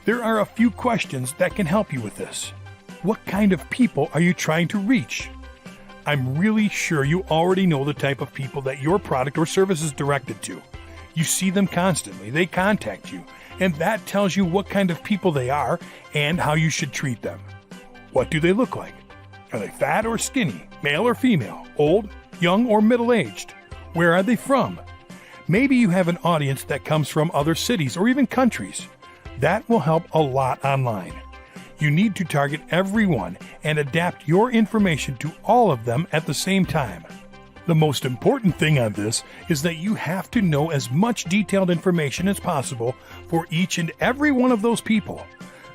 There are a few questions that can help you with this. What kind of people are you trying to reach? I'm really sure you already know the type of people that your product or service is directed to. You see them constantly, they contact you, and that tells you what kind of people they are and how you should treat them. What do they look like? Are they fat or skinny, male or female, old, young, or middle-aged? Where are they from? Maybe you have an audience that comes from other cities or even countries. That will help a lot online. You need to target everyone and adapt your information to all of them at the same time. The most important thing on this is that you have to know as much detailed information as possible for each and every one of those people.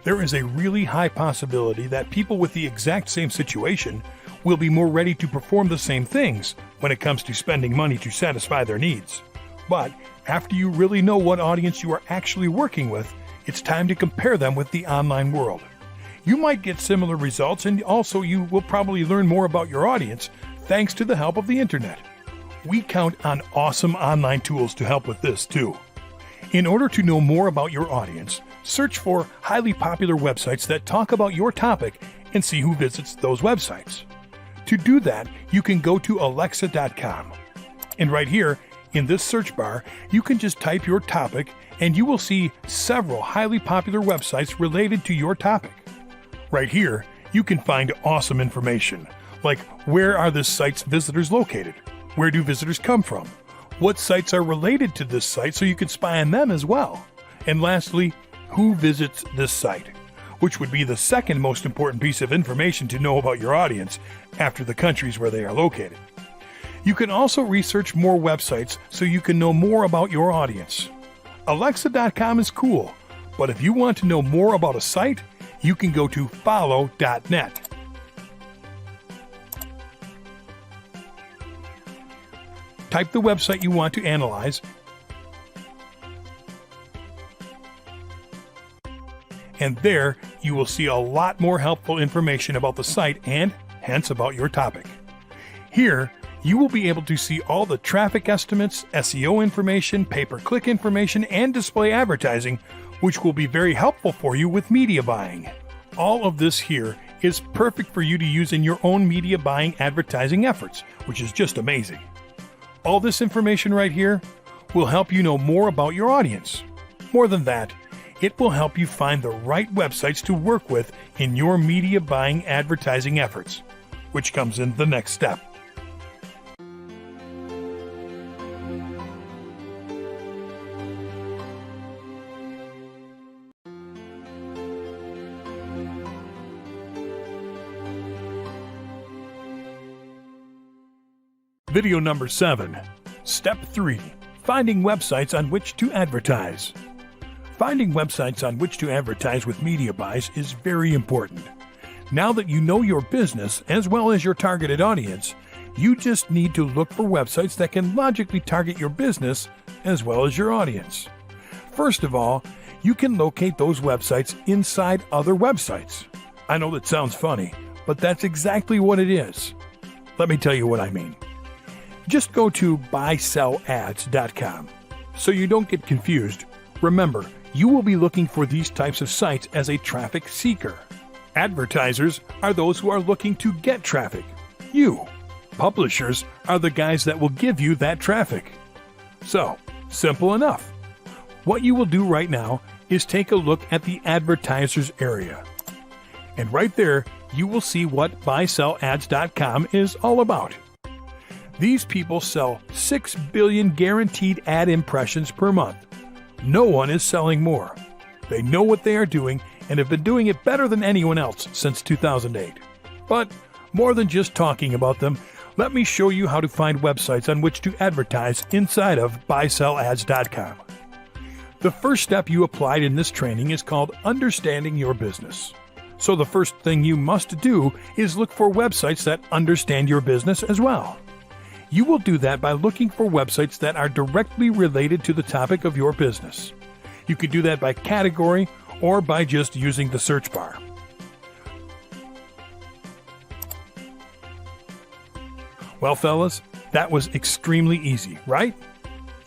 There is a really high possibility that people with the exact same situation will be more ready to perform the same things when it comes to spending money to satisfy their needs. But after you really know what audience you are actually working with, it's time to compare them with the online world. You might get similar results, and also you will probably learn more about your audience thanks to the help of the internet. We count on awesome online tools to help with this too. In order to know more about your audience, search for highly popular websites that talk about your topic and see who visits those websites. To do that, you can go to alexa.com. And right here, in this search bar, you can just type your topic and you will see several highly popular websites related to your topic. Right here, you can find awesome information, like where are this site's visitors located? Where do visitors come from? What sites are related to this site so you can spy on them as well? And lastly, who visits this site? Which would be the second most important piece of information to know about your audience after the countries where they are located. You can also research more websites so you can know more about your audience. Alexa.com is cool, but if you want to know more about a site, you can go to follow.net. Type the website you want to analyze, and there you will see a lot more helpful information about the site and, hence, about your topic. Here, you will be able to see all the traffic estimates, SEO information, pay-per-click information, and display advertising, which will be very helpful for you with media buying. All of this here is perfect for you to use in your own media buying advertising efforts, which is just amazing. All this information right here will help you know more about your audience. More than that, it will help you find the right websites to work with in your media buying advertising efforts, which comes in the next step. Video number 7. Step 3. Finding websites on which to advertise. Finding websites on which to advertise with media buys is very important. Now that you know your business as well as your targeted audience, you just need to look for websites that can logically target your business as well as your audience. First of all, you can locate those websites inside other websites. I know that sounds funny, but that's exactly what it is. Let me tell you what I mean. Just go to buysellads.com. So you don't get confused, remember, you will be looking for these types of sites as a traffic seeker. Advertisers are those who are looking to get traffic. You. Publishers are the guys that will give you that traffic. So, simple enough. What you will do right now is take a look at the advertisers area. And right there, you will see what buysellads.com is all about. These people sell 6 billion guaranteed ad impressions per month. No one is selling more. They know what they are doing and have been doing it better than anyone else since 2008. But more than just talking about them, let me show you how to find websites on which to advertise inside of buysellads.com. The first step you applied in this training is called understanding your business. So the first thing you must do is look for websites that understand your business as well. You will do that by looking for websites that are directly related to the topic of your business. You can do that by category or by just using the search bar. Well, fellas, that was extremely easy, right?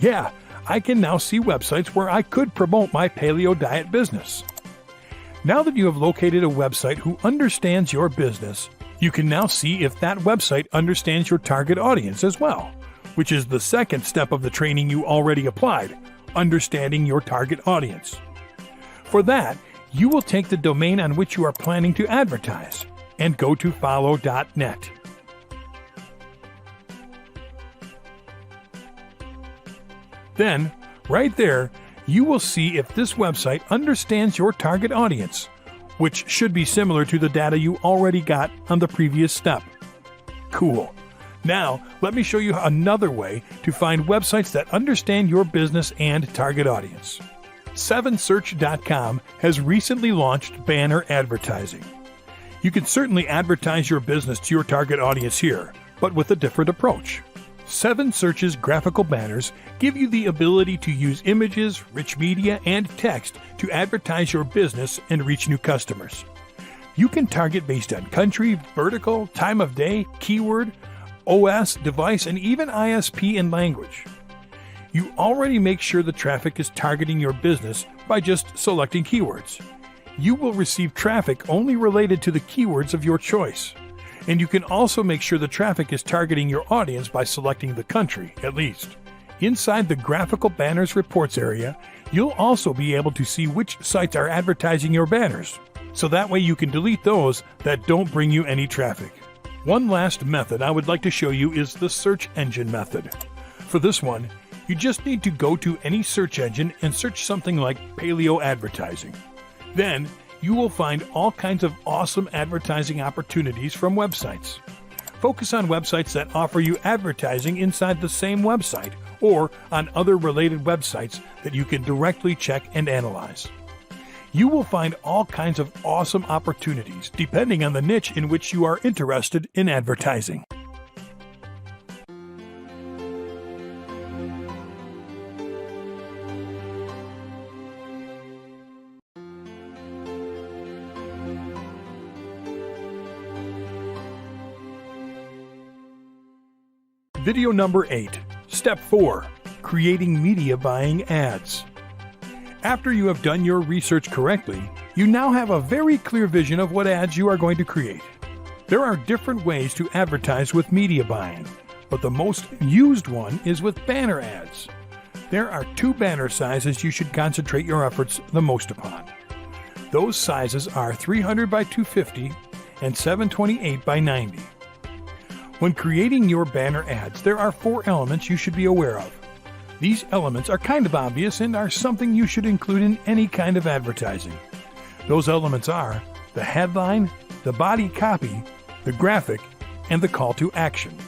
Yeah, I can now see websites where I could promote my paleo diet business. Now that you have located a website who understands your business, you can now see if that website understands your target audience as well, which is the second step of the training you already applied, understanding your target audience. For that, you will take the domain on which you are planning to advertise and go to follow.net. Then, right there, you will see if this website understands your target audience, which should be similar to the data you already got on the previous step. Cool. Now, let me show you another way to find websites that understand your business and target audience. 7search.com has recently launched banner advertising. You can certainly advertise your business to your target audience here, but with a different approach. 7Search's graphical banners give you the ability to use images, rich media, and text to advertise your business and reach new customers. You can target based on country, vertical, time of day, keyword, OS, device, and even ISP and language. You already make sure the traffic is targeting your business by just selecting keywords. You will receive traffic only related to the keywords of your choice. And you can also make sure the traffic is targeting your audience by selecting the country, at least. Inside the Graphical Banners Reports area, you'll also be able to see which sites are advertising your banners, so that way you can delete those that don't bring you any traffic. One last method I would like to show you is the search engine method. For this one, you just need to go to any search engine and search something like paleo advertising. Then, you will find all kinds of awesome advertising opportunities from websites. Focus on websites that offer you advertising inside the same website or on other related websites that you can directly check and analyze. You will find all kinds of awesome opportunities depending on the niche in which you are interested in advertising. Video number 8. Step 4. Creating media buying ads. After you have done your research correctly, you now have a very clear vision of what ads you are going to create. There are different ways to advertise with media buying, but the most used one is with banner ads. There are 2 banner sizes you should concentrate your efforts the most upon. Those sizes are 300 by 250 and 728 by 90. When creating your banner ads, there are 4 elements you should be aware of. These elements are kind of obvious and are something you should include in any kind of advertising. Those elements are the headline, the body copy, the graphic, and the call to action.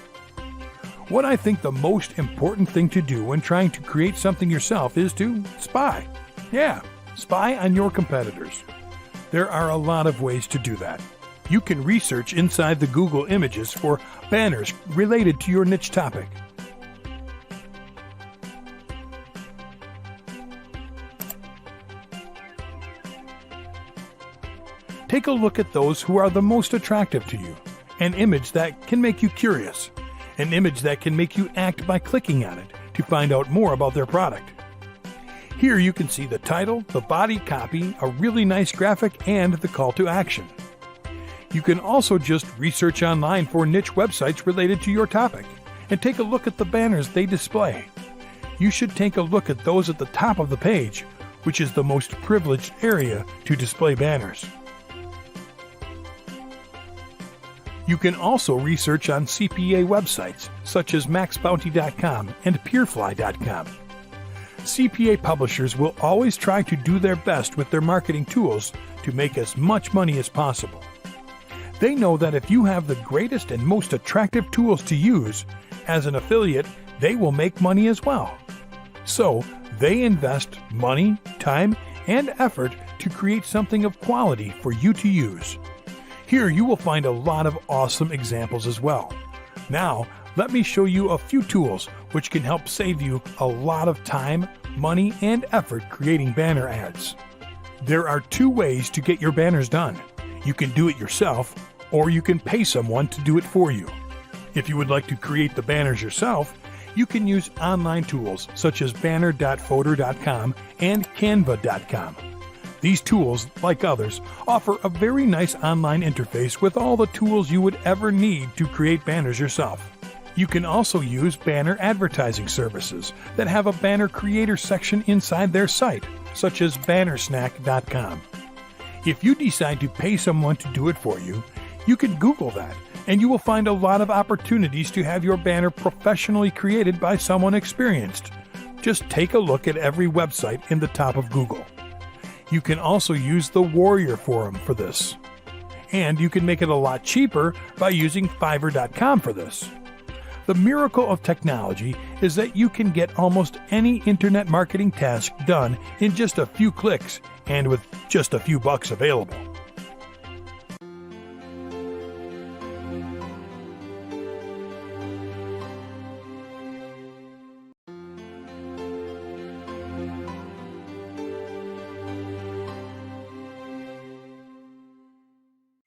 What I think the most important thing to do when trying to create something yourself is to spy. Yeah, spy on your competitors. There are a lot of ways to do that. You can research inside the Google images for banners related to your niche topic. Take a look at those who are the most attractive to you. An image that can make you curious. An image that can make you act by clicking on it to find out more about their product. Here you can see the title, the body copy, a really nice graphic, and the call to action. You can also just research online for niche websites related to your topic and take a look at the banners they display. You should take a look at those at the top of the page, which is the most privileged area to display banners. You can also research on CPA websites such as maxbounty.com and peerfly.com. CPA publishers will always try to do their best with their marketing tools to make as much money as possible. They know that if you have the greatest and most attractive tools to use, as an affiliate, they will make money as well. So, they invest money, time, and effort to create something of quality for you to use. Here you will find a lot of awesome examples as well. Now, let me show you a few tools which can help save you a lot of time, money, and effort creating banner ads. There are 2 ways to get your banners done. You can do it yourself, or you can pay someone to do it for you. If you would like to create the banners yourself, you can use online tools such as banner.photo.com and canva.com. These tools, like others, offer a very nice online interface with all the tools you would ever need to create banners yourself. You can also use banner advertising services that have a banner creator section inside their site, such as bannersnack.com. If you decide to pay someone to do it for you, you can Google that, and you will find a lot of opportunities to have your banner professionally created by someone experienced. Just take a look at every website in the top of Google. You can also use the Warrior Forum for this. And you can make it a lot cheaper by using Fiverr.com for this. The miracle of technology is that you can get almost any internet marketing task done in just a few clicks and with just a few bucks available.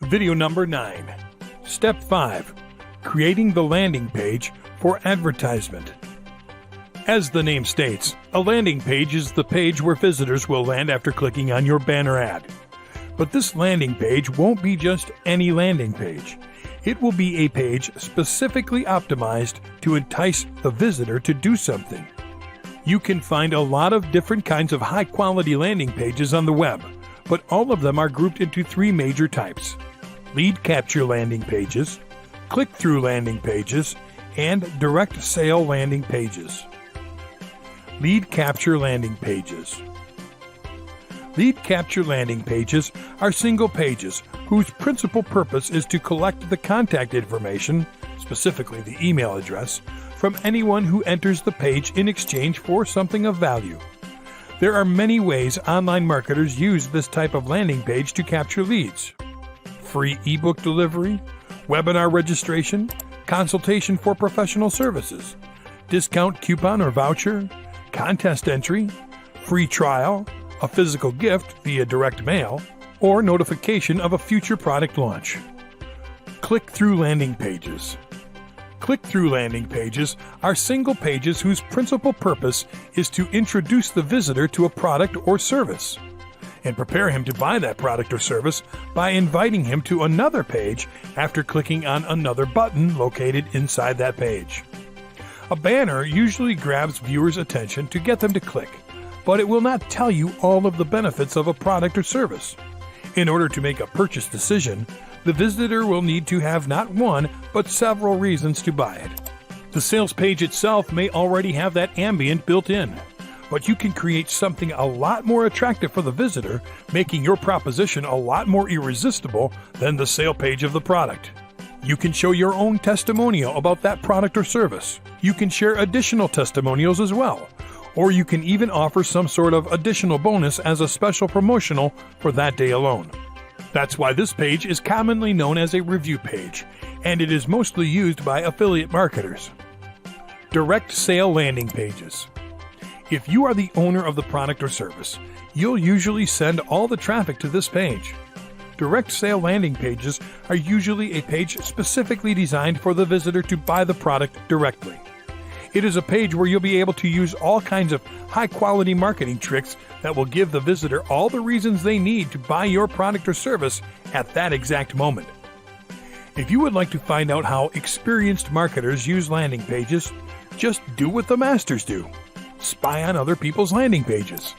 Video number 9. Step 5. Creating the landing page for advertisement. As the name states, a landing page is the page where visitors will land after clicking on your banner ad. But this landing page won't be just any landing page. It will be a page specifically optimized to entice the visitor to do something. You can find a lot of different kinds of high-quality landing pages on the web, but all of them are grouped into 3 major types: lead capture landing pages, click-through landing pages, and direct sale landing pages. Lead capture landing pages. Lead capture landing pages are single pages whose principal purpose is to collect the contact information, specifically the email address, from anyone who enters the page in exchange for something of value. There are many ways online marketers use this type of landing page to capture leads: free ebook delivery, webinar registration, consultation for professional services, discount coupon or voucher, contest entry, free trial, a physical gift via direct mail, or notification of a future product launch. Click-through landing pages. Click-through landing pages are single pages whose principal purpose is to introduce the visitor to a product or service and prepare him to buy that product or service by inviting him to another page after clicking on another button located inside that page. A banner usually grabs viewers' attention to get them to click, but it will not tell you all of the benefits of a product or service. In order to make a purchase decision, the visitor will need to have not one, but several reasons to buy it. The sales page itself may already have that ambient built in, but you can create something a lot more attractive for the visitor, making your proposition a lot more irresistible than the sale page of the product. You can show your own testimonial about that product or service. You can share additional testimonials as well, or you can even offer some sort of additional bonus as a special promotional for that day alone. That's why this page is commonly known as a review page, and it is mostly used by affiliate marketers. Direct sale landing pages. If you are the owner of the product or service, you'll usually send all the traffic to this page. Direct sale landing pages are usually a page specifically designed for the visitor to buy the product directly. It is a page where you'll be able to use all kinds of high-quality marketing tricks that will give the visitor all the reasons they need to buy your product or service at that exact moment. If you would like to find out how experienced marketers use landing pages, just do what the masters do. Spy on other people's landing pages.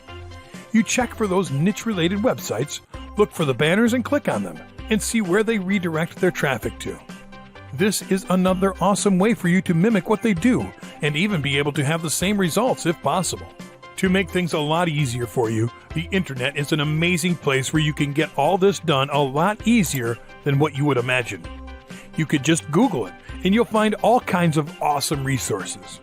You check for those niche-related websites, look for the banners and click on them, and see where they redirect their traffic to. This is another awesome way for you to mimic what they do, and even be able to have the same results if possible. To make things a lot easier for you, the internet is an amazing place where you can get all this done a lot easier than what you would imagine. You could just Google it, and you'll find all kinds of awesome resources.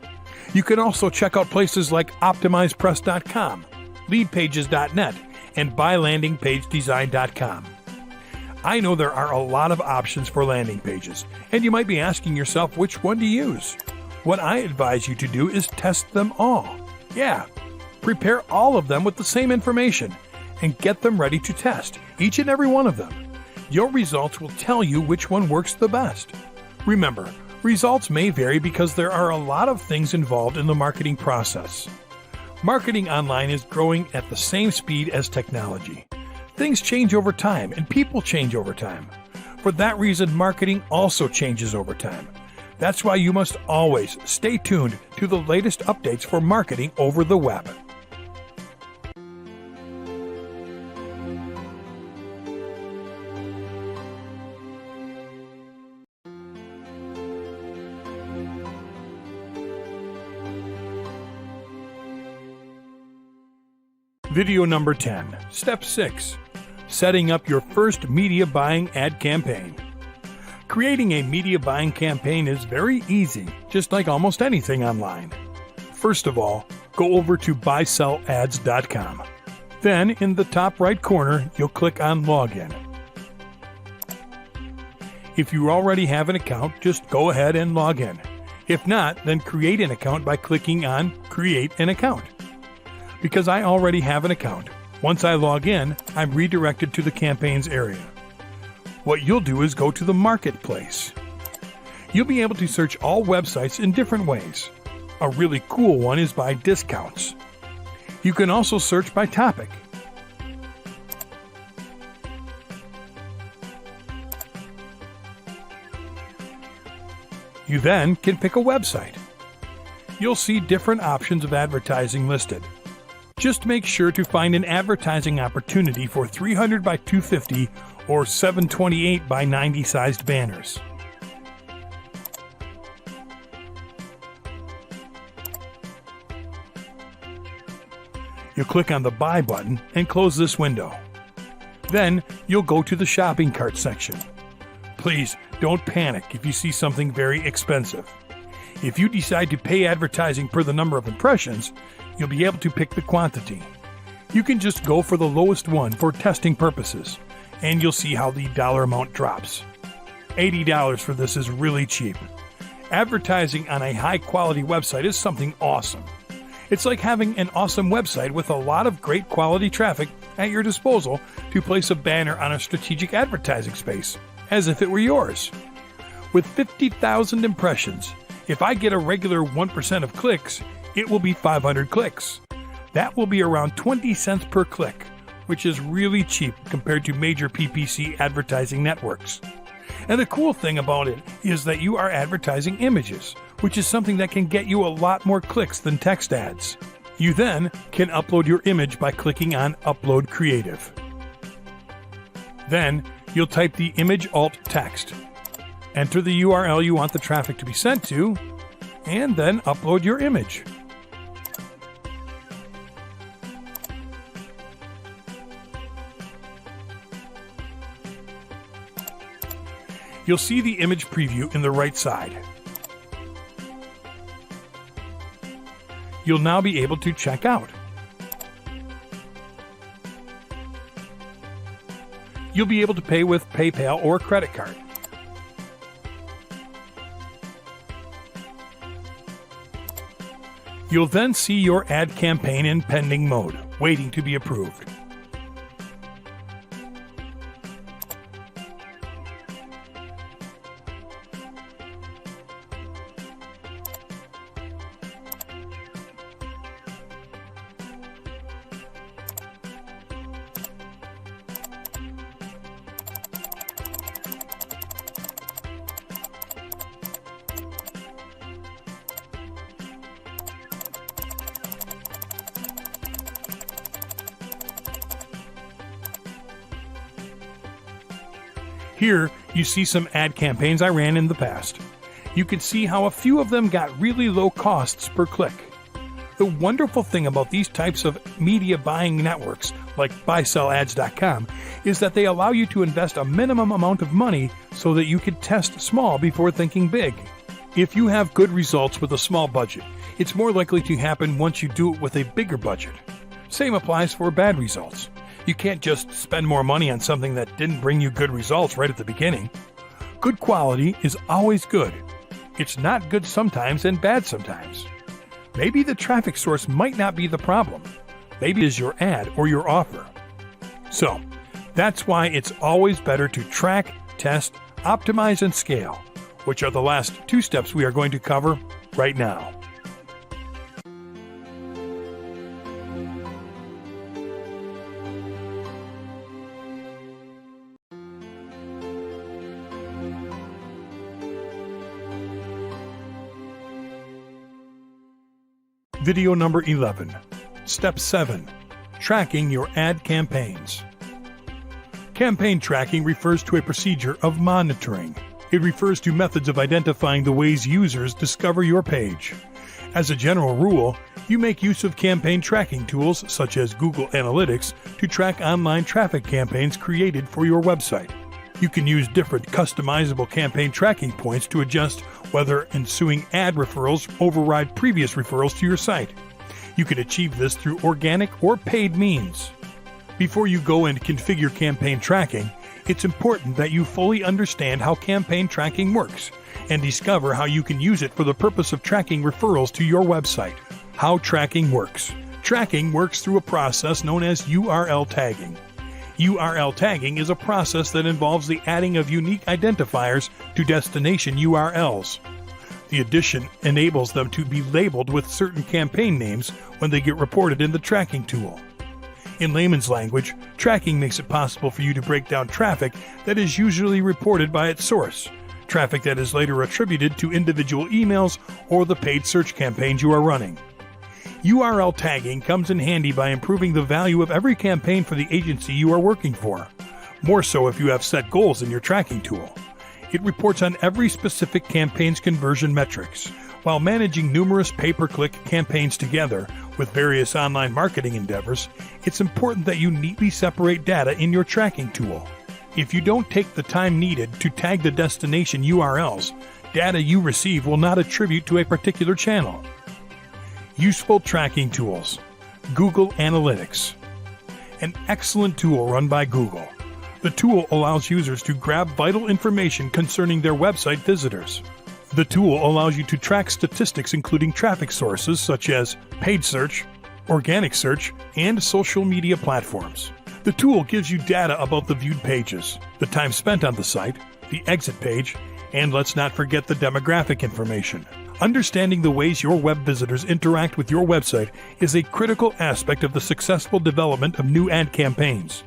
You can also check out places like OptimizePress.com, LeadPages.net, and BuyLandingPageDesign.com. I know there are a lot of options for landing pages, and you might be asking yourself which one to use. What I advise you to do is test them all. Yeah, prepare all of them with the same information, and get them ready to test, each and every one of them. Your results will tell you which one works the best. Remember, results may vary because there are a lot of things involved in the marketing process. Marketing online is growing at the same speed as technology. Things change over time, and people change over time. For that reason, marketing also changes over time. That's why you must always stay tuned to the latest updates for marketing over the web. Video number 10. Step 6. Setting up your first media buying ad campaign. Creating a media buying campaign is very easy, just like almost anything online. First of all, go over to buysellads.com. Then, in the top right corner, you'll click on Login. If you already have an account, just go ahead and log in. If not, then create an account by clicking on Create an Account. Because I already have an account, once I log in, I'm redirected to the campaigns area. What you'll do is go to the Marketplace. You'll be able to search all websites in different ways. A really cool one is by discounts. You can also search by topic. You then can pick a website. You'll see different options of advertising listed. Just make sure to find an advertising opportunity for 300 by 250 or 728 by 90 sized banners. You'll click on the Buy button and close this window. Then you'll go to the shopping cart section. Please don't panic if you see something very expensive. If you decide to pay advertising per the number of impressions, you'll be able to pick the quantity. You can just go for the lowest one for testing purposes, and you'll see how the dollar amount drops. $80 for this is really cheap. Advertising on a high-quality website is something awesome. It's like having an awesome website with a lot of great quality traffic at your disposal to place a banner on a strategic advertising space, as if it were yours. With 50,000 impressions, if I get a regular 1% of clicks, it will be 500 clicks. That will be around 20 cents per click, which is really cheap compared to major PPC advertising networks. And the cool thing about it is that you are advertising images, which is something that can get you a lot more clicks than text ads. You then can upload your image by clicking on Upload Creative. Then you'll type the image alt text. Enter the URL you want the traffic to be sent to, and then upload your image. You'll see the image preview in the right side. You'll now be able to check out. You'll be able to pay with PayPal or credit card. You'll then see your ad campaign in pending mode, waiting to be approved. Here, you see some ad campaigns I ran in the past. You can see how a few of them got really low costs per click. The wonderful thing about these types of media buying networks, like buysellads.com, is that they allow you to invest a minimum amount of money so that you can test small before thinking big. If you have good results with a small budget, it's more likely to happen once you do it with a bigger budget. Same applies for bad results. You can't just spend more money on something that didn't bring you good results right at the beginning. Good quality is always good. It's not good sometimes and bad sometimes. Maybe the traffic source might not be the problem. Maybe it is your ad or your offer. So, that's why it's always better to track, test, optimize, and scale, which are the last two steps we are going to cover right now. Video number 11. Step 7. Tracking your ad campaigns. Campaign tracking refers to a procedure of monitoring. It refers to methods of identifying the ways users discover your page. As a general rule, You make use of campaign tracking tools such as Google Analytics to track online traffic campaigns created for your website. You can use different customizable campaign tracking points to adjust whether ensuing ad referrals override previous referrals to your site. You can achieve this through organic or paid means. Before you go and configure campaign tracking, it's important that you fully understand how campaign tracking works and discover how you can use it for the purpose of tracking referrals to your website. How tracking works. Tracking works through a process known as URL tagging. URL tagging is a process that involves the adding of unique identifiers to destination URLs. The addition enables them to be labeled with certain campaign names when they get reported in the tracking tool. In layman's language, tracking makes it possible for you to break down traffic that is usually reported by its source, traffic that is later attributed to individual emails or the paid search campaigns you are running. URL tagging comes in handy by improving the value of every campaign for the agency you are working for, more so if you have set goals in your tracking tool. It reports on every specific campaign's conversion metrics. While managing numerous pay-per-click campaigns together with various online marketing endeavors, it's important that you neatly separate data in your tracking tool. If you don't take the time needed to tag the destination URLs, data you receive will not attribute to a particular channel. Useful tracking tools. Google Analytics. An excellent tool run by Google. The tool allows users to grab vital information concerning their website visitors. The tool allows you to track statistics including traffic sources such as paid search, organic search, and social media platforms. The tool gives you data about the viewed pages, the time spent on the site, the exit page, and let's not forget the demographic information. Understanding the ways your web visitors interact with your website is a critical aspect of the successful development of new ad campaigns.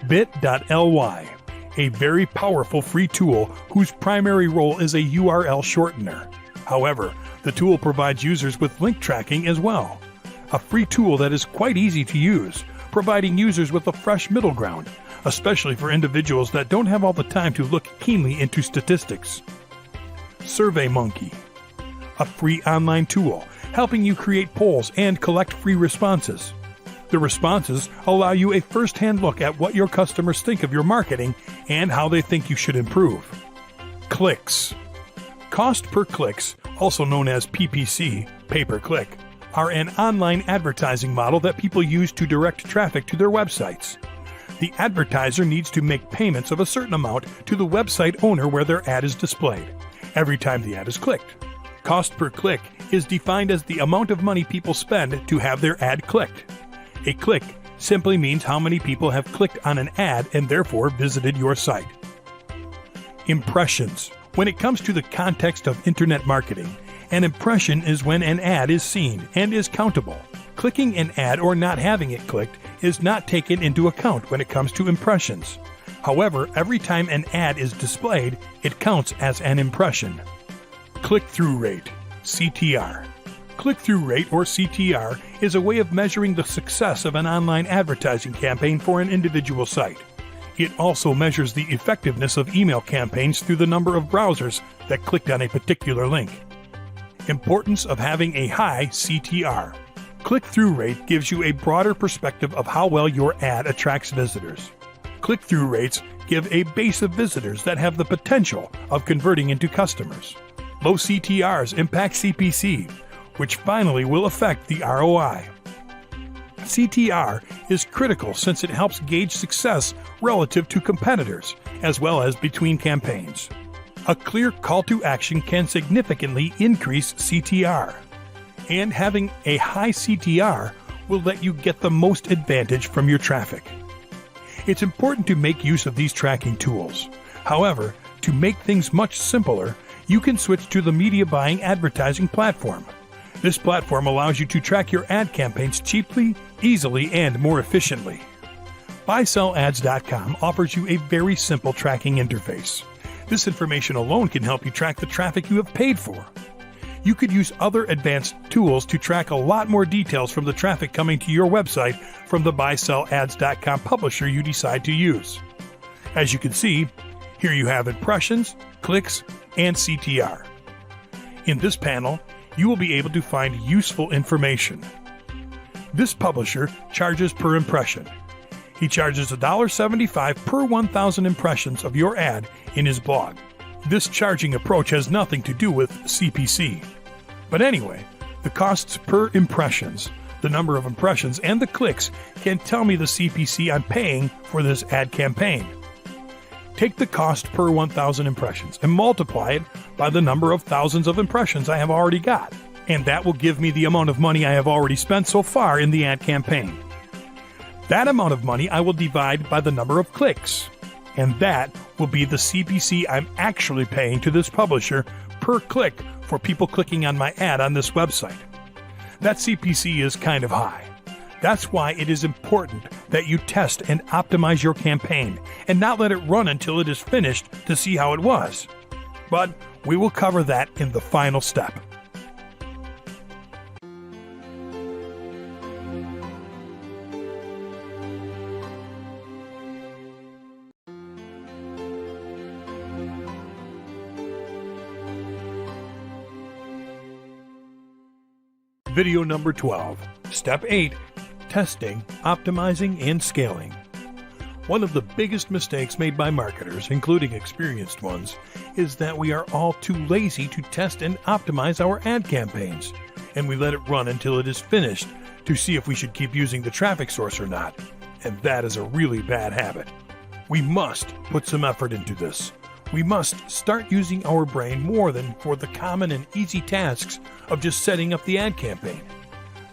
Bit.ly, a very powerful free tool whose primary role is a URL shortener. However, the tool provides users with link tracking as well. A free tool that is quite easy to use, providing users with a fresh middle ground, especially for individuals that don't have all the time to look keenly into statistics. SurveyMonkey, a free online tool helping you create polls and collect free responses. The responses allow you a first-hand look at what your customers think of your marketing and how they think you should improve. Clicks. Cost per clicks, also known as PPC, pay-per-click, are an online advertising model that people use to direct traffic to their websites. The advertiser needs to make payments of a certain amount to the website owner where their ad is displayed, every time the ad is clicked. Cost per click is defined as the amount of money people spend to have their ad clicked. A click simply means how many people have clicked on an ad and therefore visited your site. Impressions. When it comes to the context of internet marketing, an impression is when an ad is seen and is countable. Clicking an ad or not having it clicked is not taken into account when it comes to impressions. However, every time an ad is displayed, it counts as an impression. Click-through rate, CTR. Click-through rate, or CTR, is a way of measuring the success of an online advertising campaign for an individual site. It also measures the effectiveness of email campaigns through the number of browsers that clicked on a particular link. Importance of having a high CTR. Click-through rate gives you a broader perspective of how well your ad attracts visitors. Click-through rates give a base of visitors that have the potential of converting into customers. Low CTRs impact CPC, which finally will affect the ROI. CTR is critical since it helps gauge success relative to competitors, as well as between campaigns. A clear call to action can significantly increase CTR, and having a high CTR will let you get the most advantage from your traffic. It's important to make use of these tracking tools. However, to make things much simpler, you can switch to the media buying advertising platform. This platform allows you to track your ad campaigns cheaply, easily, and more efficiently. BuySellAds.com offers you a very simple tracking interface. This information alone can help you track the traffic you have paid for. You could use other advanced tools to track a lot more details from the traffic coming to your website from the BuySellAds.com publisher you decide to use. As you can see, here you have impressions, clicks, and CTR. In this panel, you will be able to find useful information. This publisher charges per impression. He charges $1.75 per 1,000 impressions of your ad in his blog. This charging approach has nothing to do with CPC. But anyway, the costs per impressions, the number of impressions, and the clicks can tell me the CPC I'm paying for this ad campaign. Take the cost per 1,000 impressions and multiply it by the number of thousands of impressions I have already got, and that will give me the amount of money I have already spent so far in the ad campaign. That amount of money I will divide by the number of clicks, and that will be the CPC I'm actually paying to this publisher per click for people clicking on my ad on this website. That CPC is kind of high. That's why it is important that you test and optimize your campaign and not let it run until it is finished to see how it was. But we will cover that in the final step. Video number 12. Step 8. Testing, optimizing, and scaling. One of the biggest mistakes made by marketers, including experienced ones, is that we are all too lazy to test and optimize our ad campaigns, and we let it run until it is finished to see if we should keep using the traffic source or not, and that is a really bad habit. We must put some effort into this. We must start using our brain more than for the common and easy tasks of just setting up the ad campaign.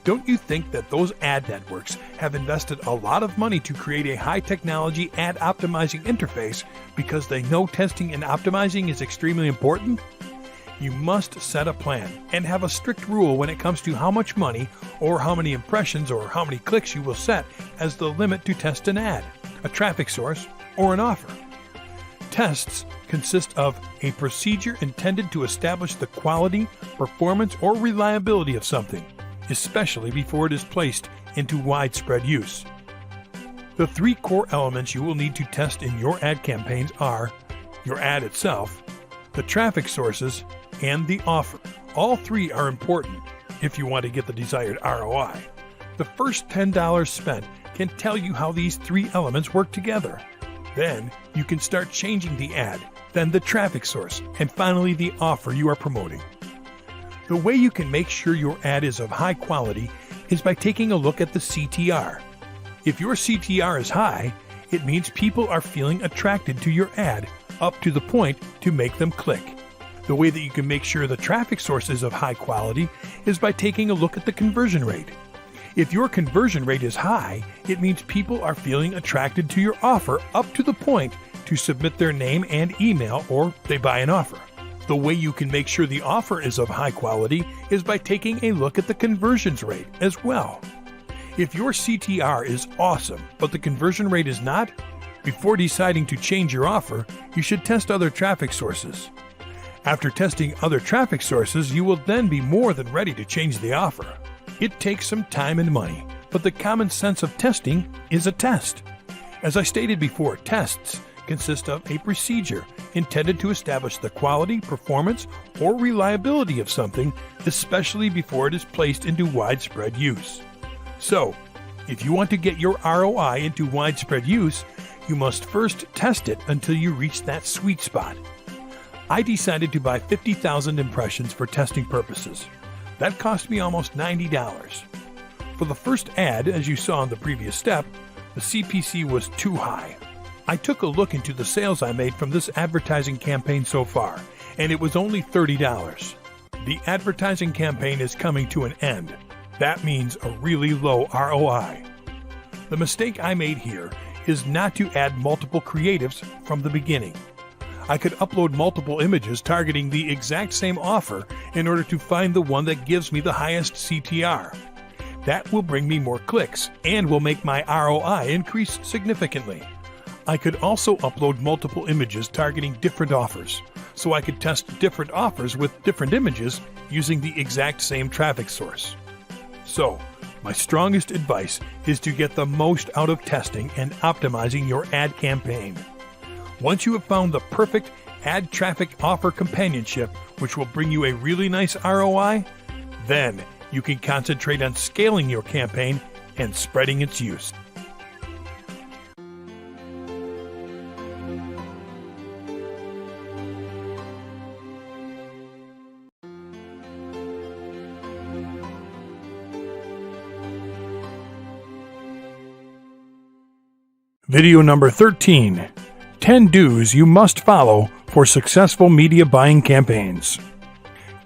Don't you think that those ad networks have invested a lot of money to create a high-technology ad optimizing interface because they know testing and optimizing is extremely important? You must set a plan and have a strict rule when it comes to how much money or how many impressions or how many clicks you will set as the limit to test an ad, a traffic source, or an offer. Tests consist of a procedure intended to establish the quality, performance, or reliability of something, especially before it is placed into widespread use. The three core elements you will need to test in your ad campaigns are your ad itself, the traffic sources, and the offer. All three are important if you want to get the desired ROI. The first $10 spent can tell you how these three elements work together. Then you can start changing the ad, then the traffic source, and finally the offer you are promoting. The way you can make sure your ad is of high quality is by taking a look at the CTR. If your CTR is high, it means people are feeling attracted to your ad up to the point to make them click. The way that you can make sure the traffic source is of high quality is by taking a look at the conversion rate. If your conversion rate is high, it means people are feeling attracted to your offer up to the point to submit their name and email or they buy an offer. The way you can make sure the offer is of high quality is by taking a look at the conversions rate as well. If your CTR is awesome, but the conversion rate is not, before deciding to change your offer, you should test other traffic sources. After testing other traffic sources, you will then be more than ready to change the offer. It takes some time and money, but the common sense of testing is a test. As I stated before, tests consist of a procedure intended to establish the quality, performance, or reliability of something, especially before it is placed into widespread use. So, if you want to get your ROI into widespread use, you must first test it until you reach that sweet spot. I decided to buy 50,000 impressions for testing purposes. That cost me almost $90. For the first ad, as you saw in the previous step, the CPC was too high. I took a look into the sales I made from this advertising campaign so far, and it was only $30. The advertising campaign is coming to an end. That means a really low ROI. The mistake I made here is not to add multiple creatives from the beginning. I could upload multiple images targeting the exact same offer in order to find the one that gives me the highest CTR. That will bring me more clicks and will make my ROI increase significantly. I could also upload multiple images targeting different offers, so I could test different offers with different images using the exact same traffic source. So, my strongest advice is to get the most out of testing and optimizing your ad campaign. Once you have found the perfect ad traffic offer companionship, which will bring you a really nice ROI, Then you can concentrate on scaling your campaign and spreading its use. Video number 13. 10 do's you must follow for successful media buying campaigns.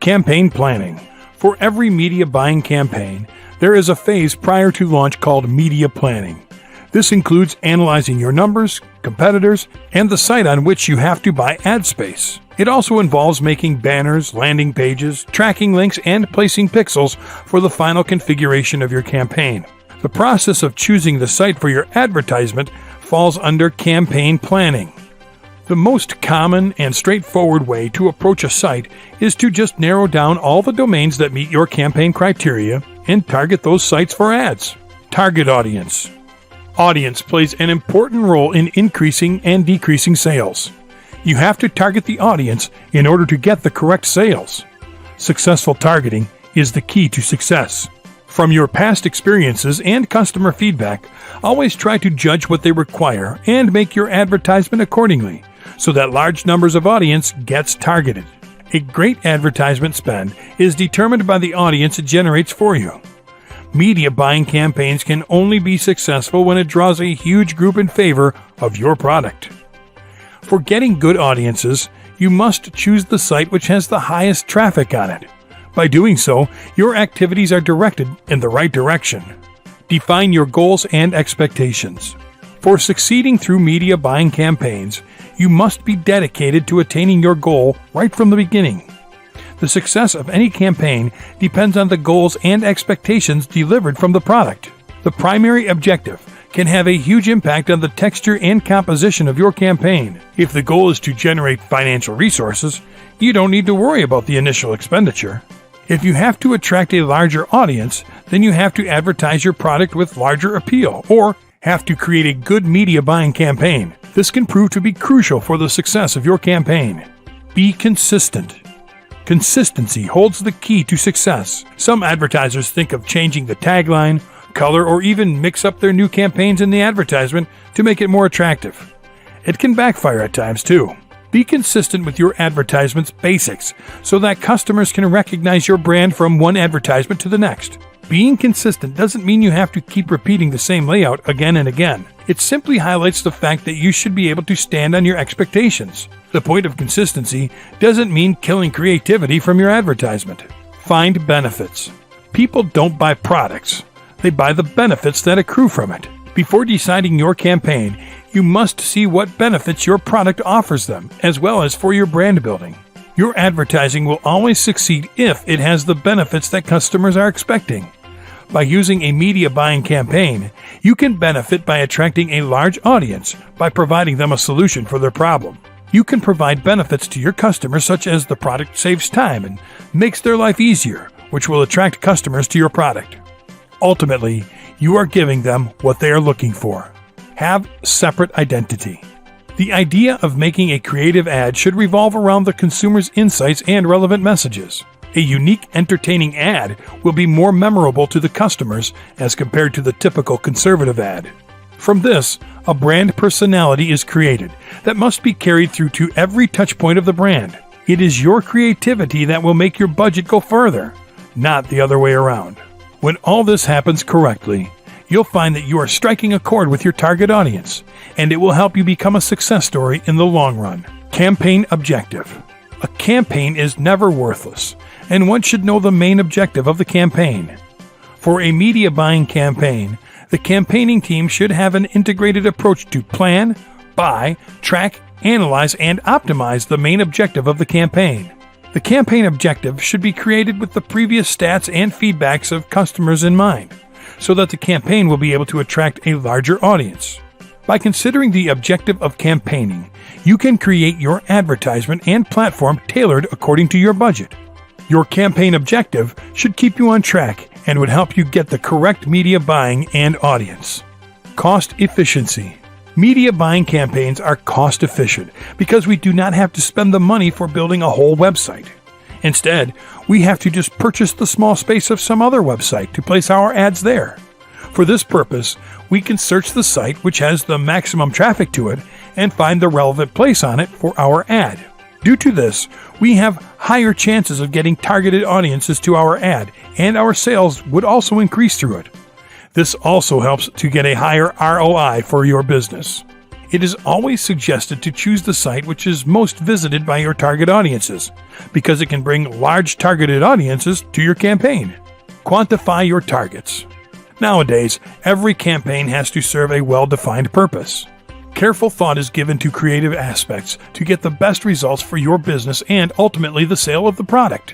Campaign planning. For every media buying campaign, there is a phase prior to launch called media planning. This includes analyzing your numbers, competitors, and the site on which you have to buy ad space. It also involves making banners, landing pages, tracking links, and placing pixels for the final configuration of your campaign. The process of choosing the site for your advertisement falls under campaign planning. The most common and straightforward way to approach a site is to just narrow down all the domains that meet your campaign criteria and target those sites for ads. Target audience. Audience plays an important role in increasing and decreasing sales. You have to target the audience in order to get the correct sales. Successful targeting is the key to success. From your past experiences and customer feedback, always try to judge what they require and make your advertisement accordingly, so that large numbers of audience gets targeted. A great advertisement spend is determined by the audience it generates for you. Media buying campaigns can only be successful when it draws a huge group in favor of your product. For getting good audiences, you must choose the site which has the highest traffic on it. By doing so, your activities are directed in the right direction. Define your goals and expectations. For succeeding through media buying campaigns, you must be dedicated to attaining your goal right from the beginning. The success of any campaign depends on the goals and expectations delivered from the product. The primary objective can have a huge impact on the texture and composition of your campaign. If the goal is to generate financial resources, you don't need to worry about the initial expenditure. If you have to attract a larger audience, then you have to advertise your product with larger appeal, or have to create a good media buying campaign. This can prove to be crucial for the success of your campaign. Be consistent. Consistency holds the key to success. Some advertisers think of changing the tagline, color, or even mix up their new campaigns in the advertisement to make it more attractive. It can backfire at times too. Be consistent with your advertisement's basics so that customers can recognize your brand from one advertisement to the next. Being consistent doesn't mean you have to keep repeating the same layout again and again. It simply highlights the fact that you should be able to stand on your expectations. The point of consistency doesn't mean killing creativity from your advertisement. Find benefits. People don't buy products. They buy the benefits that accrue from it. Before deciding your campaign, you must see what benefits your product offers them, as well as for your brand building. Your advertising will always succeed if it has the benefits that customers are expecting. By using a media buying campaign, you can benefit by attracting a large audience by providing them a solution for their problem. You can provide benefits to your customers such as the product saves time and makes their life easier, which will attract customers to your product. Ultimately, you are giving them what they are looking for. Have separate identity. The idea of making a creative ad should revolve around the consumer's insights and relevant messages. A unique, entertaining ad will be more memorable to the customers as compared to the typical conservative ad. From this, a brand personality is created that must be carried through to every touchpoint of the brand. It is your creativity that will make your budget go further, not the other way around. When all this happens correctly, you'll find that you are striking a chord with your target audience, and it will help you become a success story in the long run. Campaign objective. A campaign is never worthless, and one should know the main objective of the campaign. For a media buying campaign, the campaigning team should have an integrated approach to plan, buy, track, analyze, and optimize the main objective of the campaign. The campaign objective should be created with the previous stats and feedbacks of customers in mind, so that the campaign will be able to attract a larger audience. By considering the objective of campaigning, you can create your advertisement and platform tailored according to your budget. Your campaign objective should keep you on track and would help you get the correct media buying and audience. Cost efficiency. Media buying campaigns are cost efficient because we do not have to spend the money for building a whole website. Instead, we have to just purchase the small space of some other website to place our ads there. For this purpose, we can search the site which has the maximum traffic to it and find the relevant place on it for our ad. Due to this, we have higher chances of getting targeted audiences to our ad, and our sales would also increase through it. This also helps to get a higher ROI for your business. It is always suggested to choose the site which is most visited by your target audiences, because it can bring large targeted audiences to your campaign. Quantify your targets. Nowadays, every campaign has to serve a well-defined purpose. Careful thought is given to creative aspects to get the best results for your business and ultimately the sale of the product.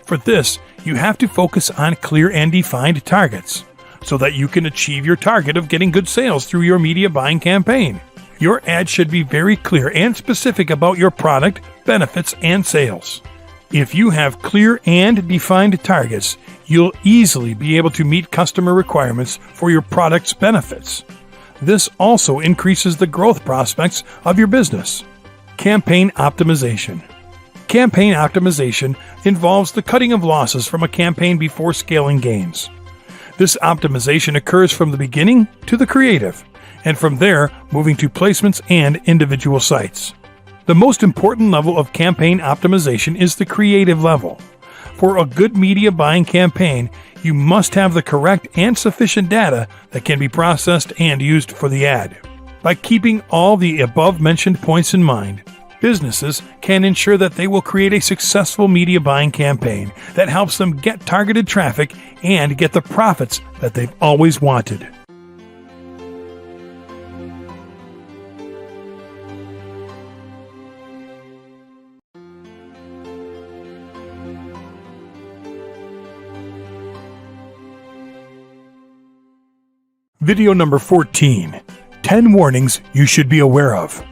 For this, you have to focus on clear and defined targets, so that you can achieve your target of getting good sales through your media buying campaign. Your ad should be very clear and specific about your product, benefits, and sales. If you have clear and defined targets, you'll easily be able to meet customer requirements for your product's benefits. This also increases the growth prospects of your business. Campaign optimization. Campaign optimization involves the cutting of losses from a campaign before scaling gains. This optimization occurs from the beginning to the creative, and from there moving to placements and individual sites. The most important level of campaign optimization is the creative level. For a good media buying campaign, you must have the correct and sufficient data that can be processed and used for the ad. By keeping all the above-mentioned points in mind, businesses can ensure that they will create a successful media buying campaign that helps them get targeted traffic and get the profits that they've always wanted. Video number 14. 10 warnings you should be aware of.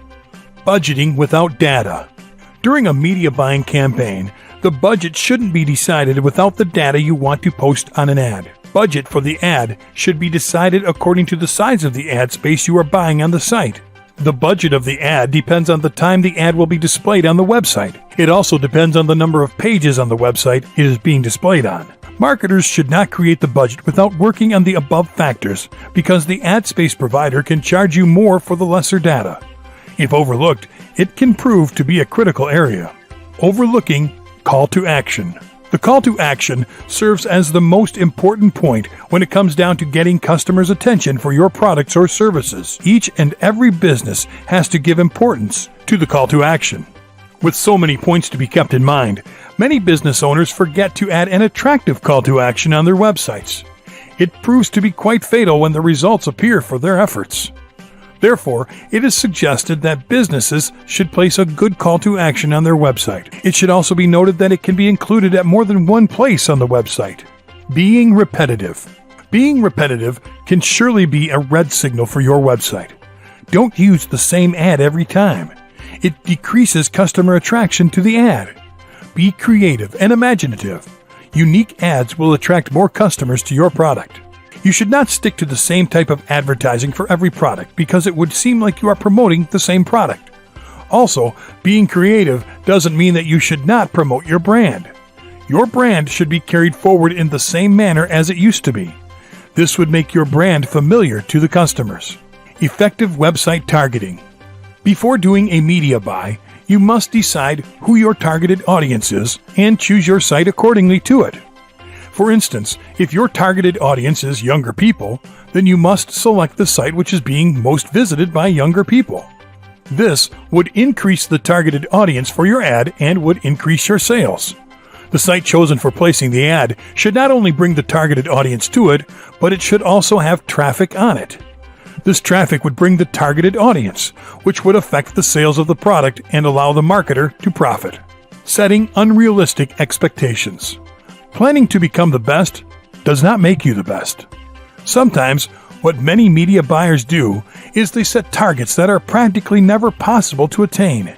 Budgeting without data. During a media buying campaign, the budget shouldn't be decided without the data you want to post on an ad. Budget for the ad should be decided according to the size of the ad space you are buying on the site. The budget of the ad depends on the time the ad will be displayed on the website. It also depends on the number of pages on the website it is being displayed on. Marketers should not create the budget without working on the above factors, because the ad space provider can charge you more for the lesser data. If overlooked, it can prove to be a critical area. Overlooking call to action. The call to action serves as the most important point when it comes down to getting customers' attention for your products or services. Each and every business has to give importance to the call to action. With so many points to be kept in mind, many business owners forget to add an attractive call to action on their websites. It proves to be quite fatal when the results appear for their efforts. Therefore, it is suggested that businesses should place a good call to action on their website. It should also be noted that it can be included at more than one place on the website. Being repetitive. Being repetitive can surely be a red signal for your website. Don't use the same ad every time. It decreases customer attraction to the ad. Be creative and imaginative. Unique ads will attract more customers to your product. You should not stick to the same type of advertising for every product because it would seem like you are promoting the same product. Also, being creative doesn't mean that you should not promote your brand. Your brand should be carried forward in the same manner as it used to be. This would make your brand familiar to the customers. Effective website targeting. Before doing a media buy, you must decide who your targeted audience is and choose your site accordingly to it. For instance, if your targeted audience is younger people, then you must select the site which is being most visited by younger people. This would increase the targeted audience for your ad and would increase your sales. The site chosen for placing the ad should not only bring the targeted audience to it, but it should also have traffic on it. This traffic would bring the targeted audience, which would affect the sales of the product and allow the marketer to profit. Setting unrealistic expectations. Planning to become the best does not make you the best. Sometimes, what many media buyers do is they set targets that are practically never possible to attain.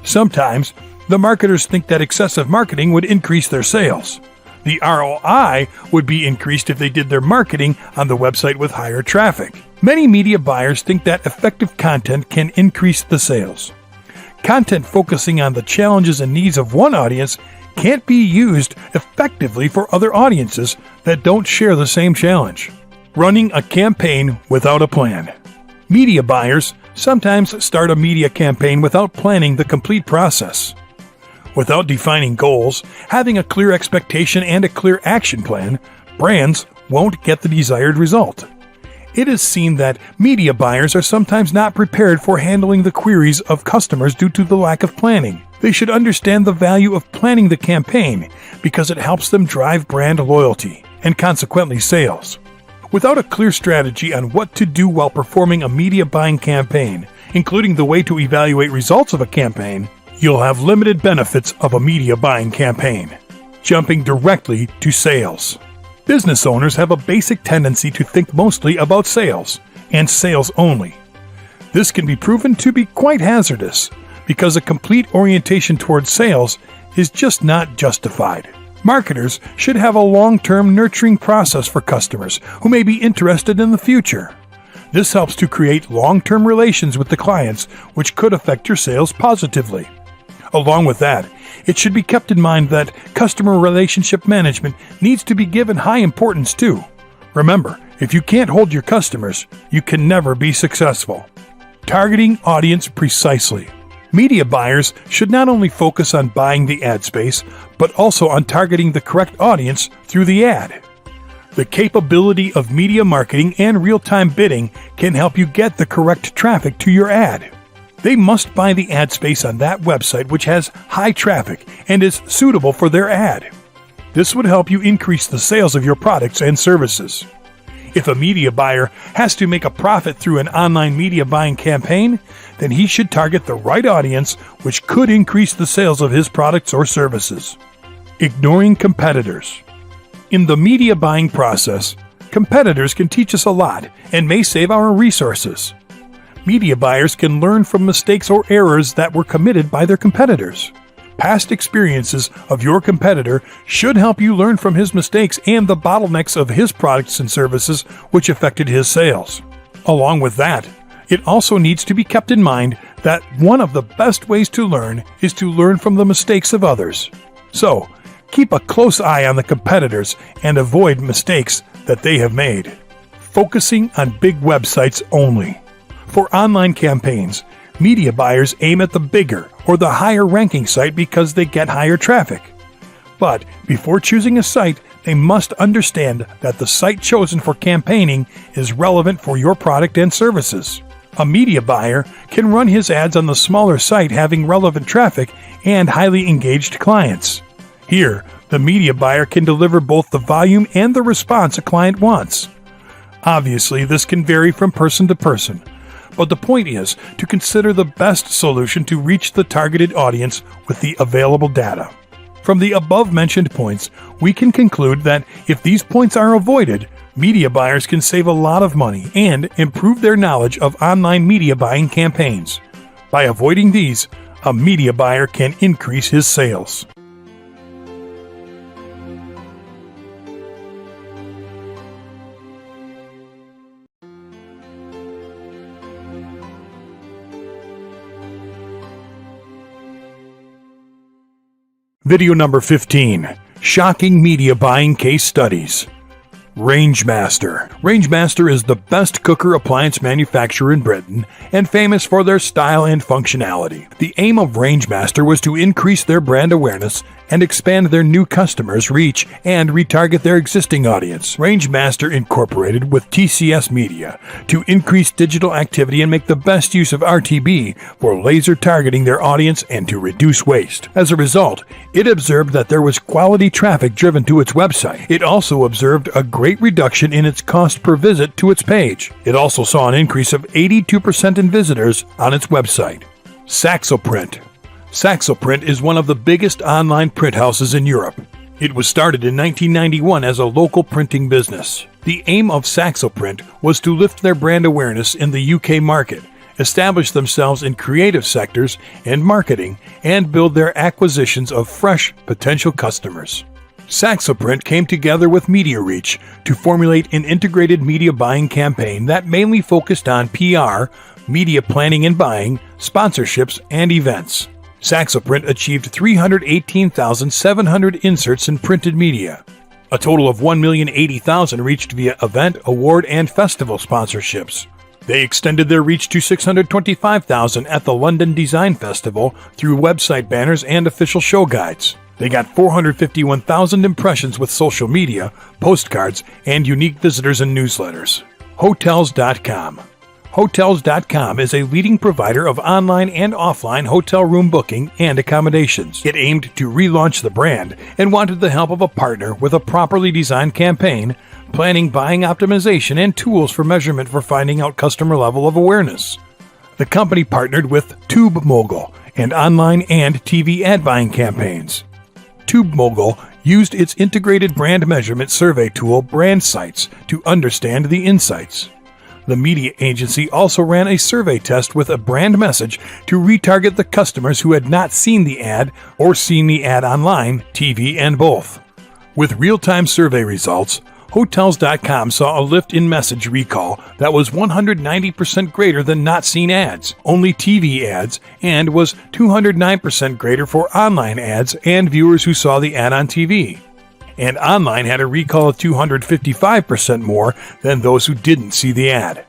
Sometimes, the marketers think that excessive marketing would increase their sales. The ROI would be increased if they did their marketing on the website with higher traffic. Many media buyers think that effective content can increase the sales. Content focusing on the challenges and needs of one audience can't be used effectively for other audiences that don't share the same challenge. Running a campaign without a plan. Media buyers sometimes start a media campaign without planning the complete process. Without defining goals, having a clear expectation and a clear action plan, brands won't get the desired result. It is seen that media buyers are sometimes not prepared for handling the queries of customers due to the lack of planning. They should understand the value of planning the campaign because it helps them drive brand loyalty and consequently sales. Without a clear strategy on what to do while performing a media buying campaign, including the way to evaluate results of a campaign, you'll have limited benefits of a media buying campaign. Jumping directly to sales. Business owners have a basic tendency to think mostly about sales, and sales only. This can be proven to be quite hazardous, because a complete orientation towards sales is just not justified. Marketers should have a long-term nurturing process for customers who may be interested in the future. This helps to create long-term relations with the clients, which could affect your sales positively. Along with that, it should be kept in mind that customer relationship management needs to be given high importance too. Remember, if you can't hold your customers, you can never be successful. Targeting audience precisely. Media buyers should not only focus on buying the ad space, but also on targeting the correct audience through the ad. The capability of media marketing and real-time bidding can help you get the correct traffic to your ad. They must buy the ad space on that website which has high traffic and is suitable for their ad. This would help you increase the sales of your products and services. If a media buyer has to make a profit through an online media buying campaign, then he should target the right audience, which could increase the sales of his products or services. Ignoring competitors. In the media buying process, competitors can teach us a lot and may save our resources. Media buyers can learn from mistakes or errors that were committed by their competitors. Past experiences of your competitor should help you learn from his mistakes and the bottlenecks of his products and services which affected his sales. Along with that, it also needs to be kept in mind that one of the best ways to learn is to learn from the mistakes of others. So, keep a close eye on the competitors and avoid mistakes that they have made. Focusing on big websites only. For online campaigns, media buyers aim at the bigger or the higher ranking site because they get higher traffic. But before choosing a site, they must understand that the site chosen for campaigning is relevant for your product and services. A media buyer can run his ads on the smaller site having relevant traffic and highly engaged clients. Here, the media buyer can deliver both the volume and the response a client wants. Obviously, this can vary from person to person. But the point is to consider the best solution to reach the targeted audience with the available data. From the above-mentioned points, we can conclude that if these points are avoided, media buyers can save a lot of money and improve their knowledge of online media buying campaigns. By avoiding these, a media buyer can increase his sales. Video number 15. Shocking Media Buying Case Studies. Rangemaster. Rangemaster is the best cooker appliance manufacturer in Britain and famous for their style and functionality. The aim of Rangemaster was to increase their brand awareness and expand their new customers' reach and retarget their existing audience. Rangemaster incorporated with TCS Media to increase digital activity and make the best use of RTB for laser targeting their audience and to reduce waste. As a result, it observed that there was quality traffic driven to its website. It also observed a great reduction in its cost per visit to its page. It also saw an increase of 82% in visitors on its website. Saxoprint. Saxoprint is one of the biggest online print houses in Europe. It was started in 1991 as a local printing business. The aim of Saxoprint was to lift their brand awareness in the UK market, establish themselves in creative sectors and marketing, and build their acquisitions of fresh potential customers. Saxoprint came together with Media Reach to formulate an integrated media buying campaign that mainly focused on PR, media planning and buying, sponsorships, and events. Saxoprint achieved 318,700 inserts in printed media. A total of 1,080,000 reached via event, award, and festival sponsorships. They extended their reach to 625,000 at the London Design Festival through website banners and official show guides. They got 451,000 impressions with social media, postcards, and unique visitors and newsletters. Hotels.com. Hotels.com is a leading provider of online and offline hotel room booking and accommodations. It aimed to relaunch the brand and wanted the help of a partner with a properly designed campaign, planning, buying optimization, and tools for measurement for finding out customer level of awareness. The company partnered with TubeMogul and online and TV ad buying campaigns. TubeMogul used its integrated brand measurement survey tool BrandSights to understand the insights. The media agency also ran a survey test with a brand message to retarget the customers who had not seen the ad or seen the ad online, TV, and both. With real-time survey results, Hotels.com saw a lift in message recall that was 190% greater than not seen ads, only TV ads, and was 209% greater for online ads and viewers who saw the ad on TV. And online had a recall of 255% more than those who didn't see the ad.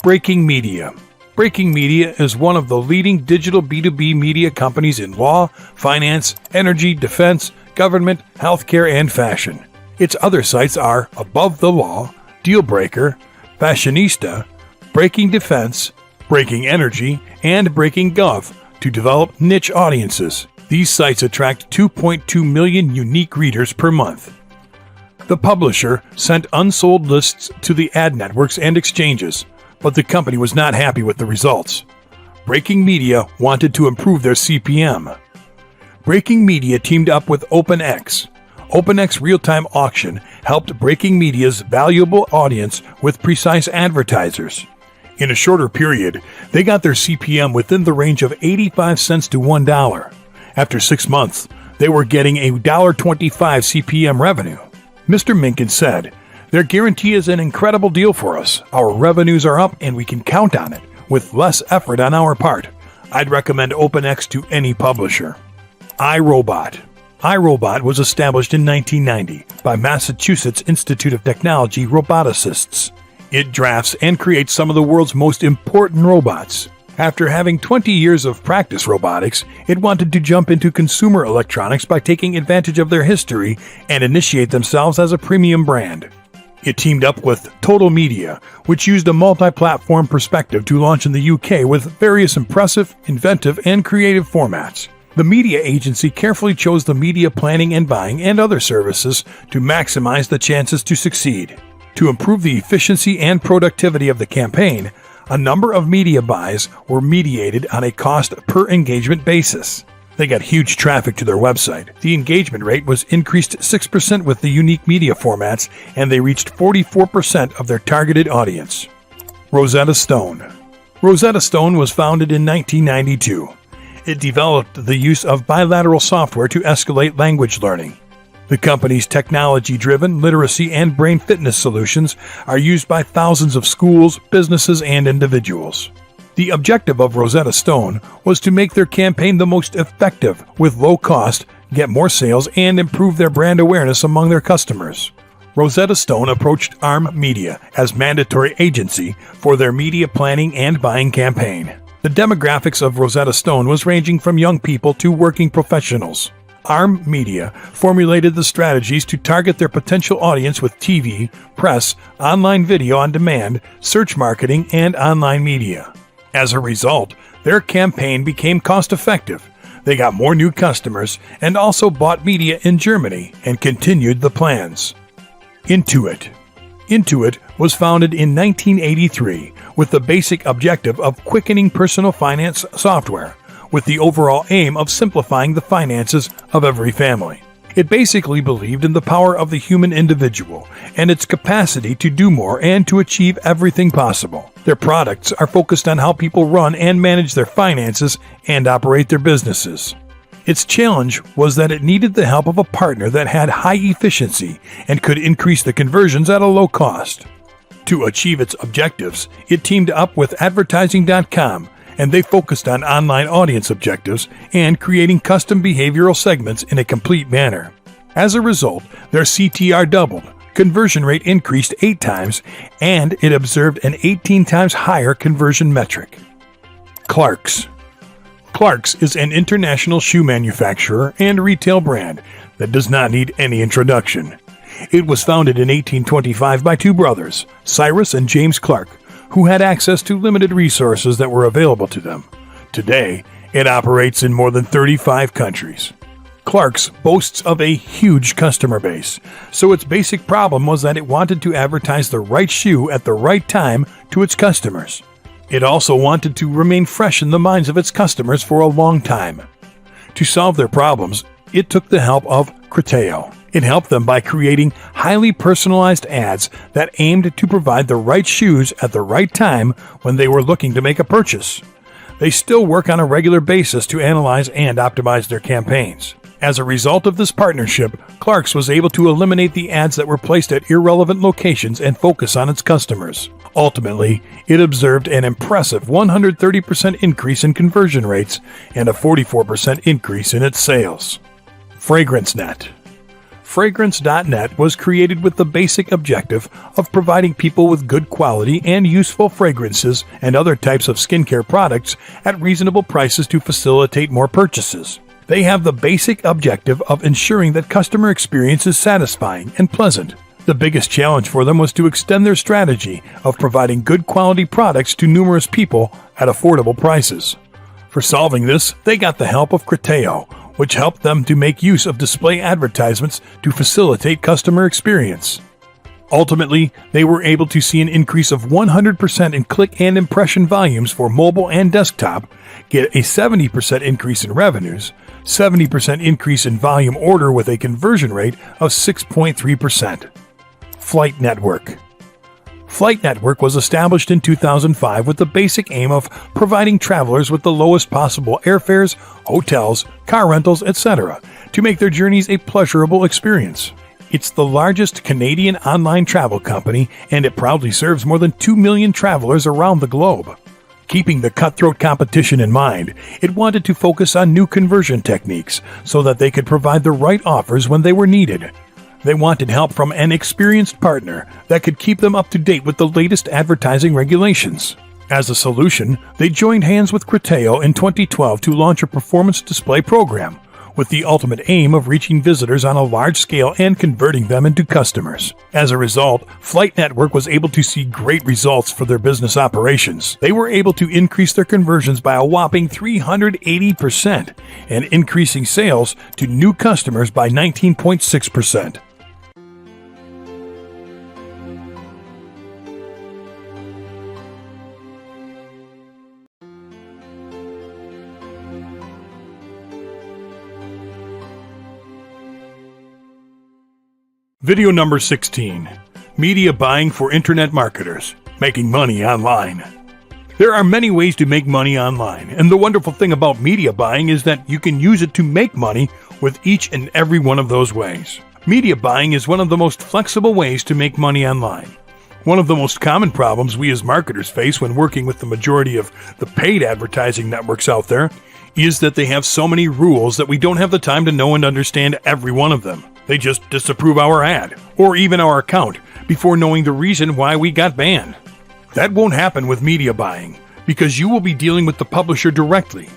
Breaking Media. Breaking Media is one of the leading digital B2B media companies in law, finance, energy, defense, government, healthcare, and fashion. Its other sites are Above the Law, Dealbreaker, Fashionista, Breaking Defense, Breaking Energy, and Breaking Gov to develop niche audiences. These sites attract 2.2 million unique readers per month. The publisher sent unsold lists to the ad networks and exchanges, but the company was not happy with the results. Breaking Media wanted to improve their CPM. Breaking Media teamed up with OpenX. OpenX real-time auction helped Breaking Media's valuable audience with precise advertisers. In a shorter period, they got their CPM within the range of 85 cents to $1. After 6 months, they were getting a $1.25 CPM revenue. Mr. Minkin said, "Their guarantee is an incredible deal for us. Our revenues are up and we can count on it, with less effort on our part. I'd recommend OpenX to any publisher." iRobot. iRobot was established in 1990 by Massachusetts Institute of Technology roboticists. It drafts and creates some of the world's most important robots. After having 20 years of practice robotics, it wanted to jump into consumer electronics by taking advantage of their history and initiate themselves as a premium brand. It teamed up with Total Media, which used a multi-platform perspective to launch in the UK with various impressive, inventive, and creative formats. The media agency carefully chose the media planning and buying and other services to maximize the chances to succeed. To improve the efficiency and productivity of the campaign, a number of media buys were mediated on a cost-per-engagement basis. They got huge traffic to their website. The engagement rate was increased 6% with the unique media formats, and they reached 44% of their targeted audience. Rosetta Stone. Rosetta Stone was founded in 1992. It developed the use of bilateral software to escalate language learning. The company's technology-driven literacy and brain fitness solutions are used by thousands of schools, businesses, and individuals. The objective of Rosetta Stone was to make their campaign the most effective with low cost, get more sales, and improve their brand awareness among their customers. Rosetta Stone approached ARM Media as mandatory agency for their media planning and buying campaign. The demographics of Rosetta Stone was ranging from young people to working professionals. ARM Media formulated the strategies to target their potential audience with TV, press, online video on demand, search marketing, and online media. As a result, their campaign became cost-effective. They got more new customers and also bought media in Germany and continued the plans. Intuit. Intuit was founded in 1983 with the basic objective of quickening personal finance software, with the overall aim of simplifying the finances of every family. It basically believed in the power of the human individual and its capacity to do more and to achieve everything possible. Their products are focused on how people run and manage their finances and operate their businesses. Its challenge was that it needed the help of a partner that had high efficiency and could increase the conversions at a low cost. To achieve its objectives, it teamed up with Advertising.com and they focused on online audience objectives and creating custom behavioral segments in a complete manner. As a result, their CTR doubled, conversion rate increased 8 times, and it observed an 18 times higher conversion metric. Clarks. Clarks is an international shoe manufacturer and retail brand that does not need any introduction. It was founded in 1825 by two brothers, Cyrus and James Clark, who had access to limited resources that were available to them. Today, it operates in more than 35 countries. Clark's boasts of a huge customer base, so its basic problem was that it wanted to advertise the right shoe at the right time to its customers. It also wanted to remain fresh in the minds of its customers for a long time. To solve their problems, it took the help of Criteo. It helped them by creating highly personalized ads that aimed to provide the right shoes at the right time when they were looking to make a purchase. They still work on a regular basis to analyze and optimize their campaigns. As a result of this partnership, Clarks was able to eliminate the ads that were placed at irrelevant locations and focus on its customers. Ultimately, it observed an impressive 130% increase in conversion rates and a 44% increase in its sales. FragranceNet. Fragrance.net was created with the basic objective of providing people with good quality and useful fragrances and other types of skincare products at reasonable prices to facilitate more purchases. They have the basic objective of ensuring that customer experience is satisfying and pleasant. The biggest challenge for them was to extend their strategy of providing good quality products to numerous people at affordable prices. For solving this, they got the help of Criteo, which helped them to make use of display advertisements to facilitate customer experience. Ultimately, they were able to see an increase of 100% in click and impression volumes for mobile and desktop, get a 70% increase in revenues, 70% increase in volume order with a conversion rate of 6.3%. Flight Network. Flight Network was established in 2005 with the basic aim of providing travelers with the lowest possible airfares, hotels, car rentals, etc., to make their journeys a pleasurable experience. It's the largest Canadian online travel company, and it proudly serves more than 2 million travelers around the globe. Keeping the cutthroat competition in mind, it wanted to focus on new conversion techniques so that they could provide the right offers when they were needed. They wanted help from an experienced partner that could keep them up to date with the latest advertising regulations. As a solution, they joined hands with Criteo in 2012 to launch a performance display program, with the ultimate aim of reaching visitors on a large scale and converting them into customers. As a result, Flight Network was able to see great results for their business operations. They were able to increase their conversions by a whopping 380% and increasing sales to new customers by 19.6%. Video number 16. Media buying for internet marketers. Making money online. There are many ways to make money online, and the wonderful thing about media buying is that you can use it to make money with each and every one of those ways. Media buying is one of the most flexible ways to make money online. One of the most common problems we as marketers face when working with the majority of the paid advertising networks out there is that they have so many rules that we don't have the time to know and understand every one of them. They just disapprove our ad, or even our account, before knowing the reason why we got banned. That won't happen with media buying, because you will be dealing with the publisher directly.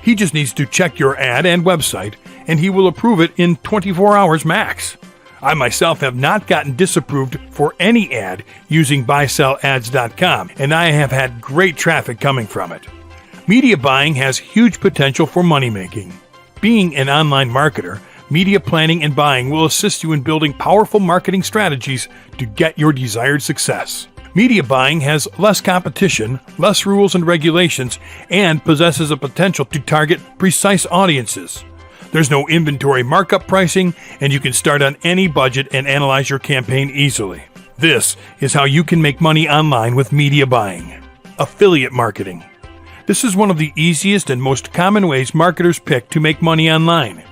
He just needs to check your ad and website, and he will approve it in 24 hours max. I myself have not gotten disapproved for any ad using buysell-ads.com, and I have had great traffic coming from it. Media buying has huge potential for money making. Being an online marketer, media planning and buying will assist you in building powerful marketing strategies to get your desired success. Media buying has less competition, less rules and regulations, and possesses a potential to target precise audiences. There's no inventory markup pricing, and you can start on any budget and analyze your campaign easily. This is how you can make money online with media buying. Affiliate marketing. This is one of the easiest and most common ways marketers pick to make money online.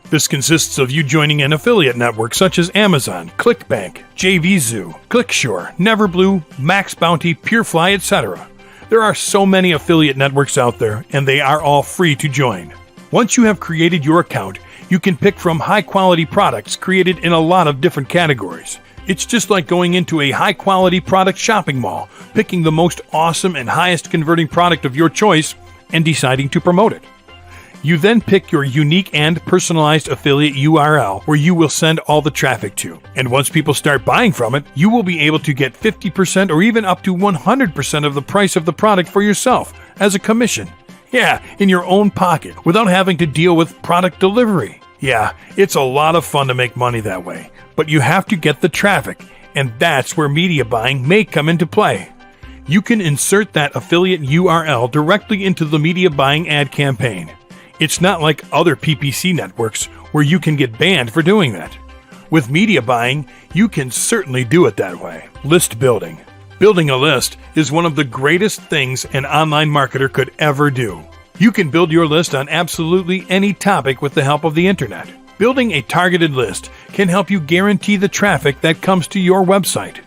This consists of you joining an affiliate network such as Amazon, ClickBank, JVZoo, ClickSure, Neverblue, Max Bounty, PureFly, etc. There are so many affiliate networks out there, and they are all free to join. Once you have created your account, you can pick from high-quality products created in a lot of different categories. It's just like going into a high-quality product shopping mall, picking the most awesome and highest converting product of your choice, and deciding to promote it. You then pick your unique and personalized affiliate URL where you will send all the traffic to. And once people start buying from it, you will be able to get 50% or even up to 100% of the price of the product for yourself as a commission. Yeah, in your own pocket, without having to deal with product delivery. Yeah, it's a lot of fun to make money that way. But you have to get the traffic, and that's where media buying may come into play. You can insert that affiliate URL directly into the media buying ad campaign. It's not like other PPC networks where you can get banned for doing that. With media buying, you can certainly do it that way. List building. Building a list is one of the greatest things an online marketer could ever do. You can build your list on absolutely any topic with the help of the internet. Building a targeted list can help you guarantee the traffic that comes to your website.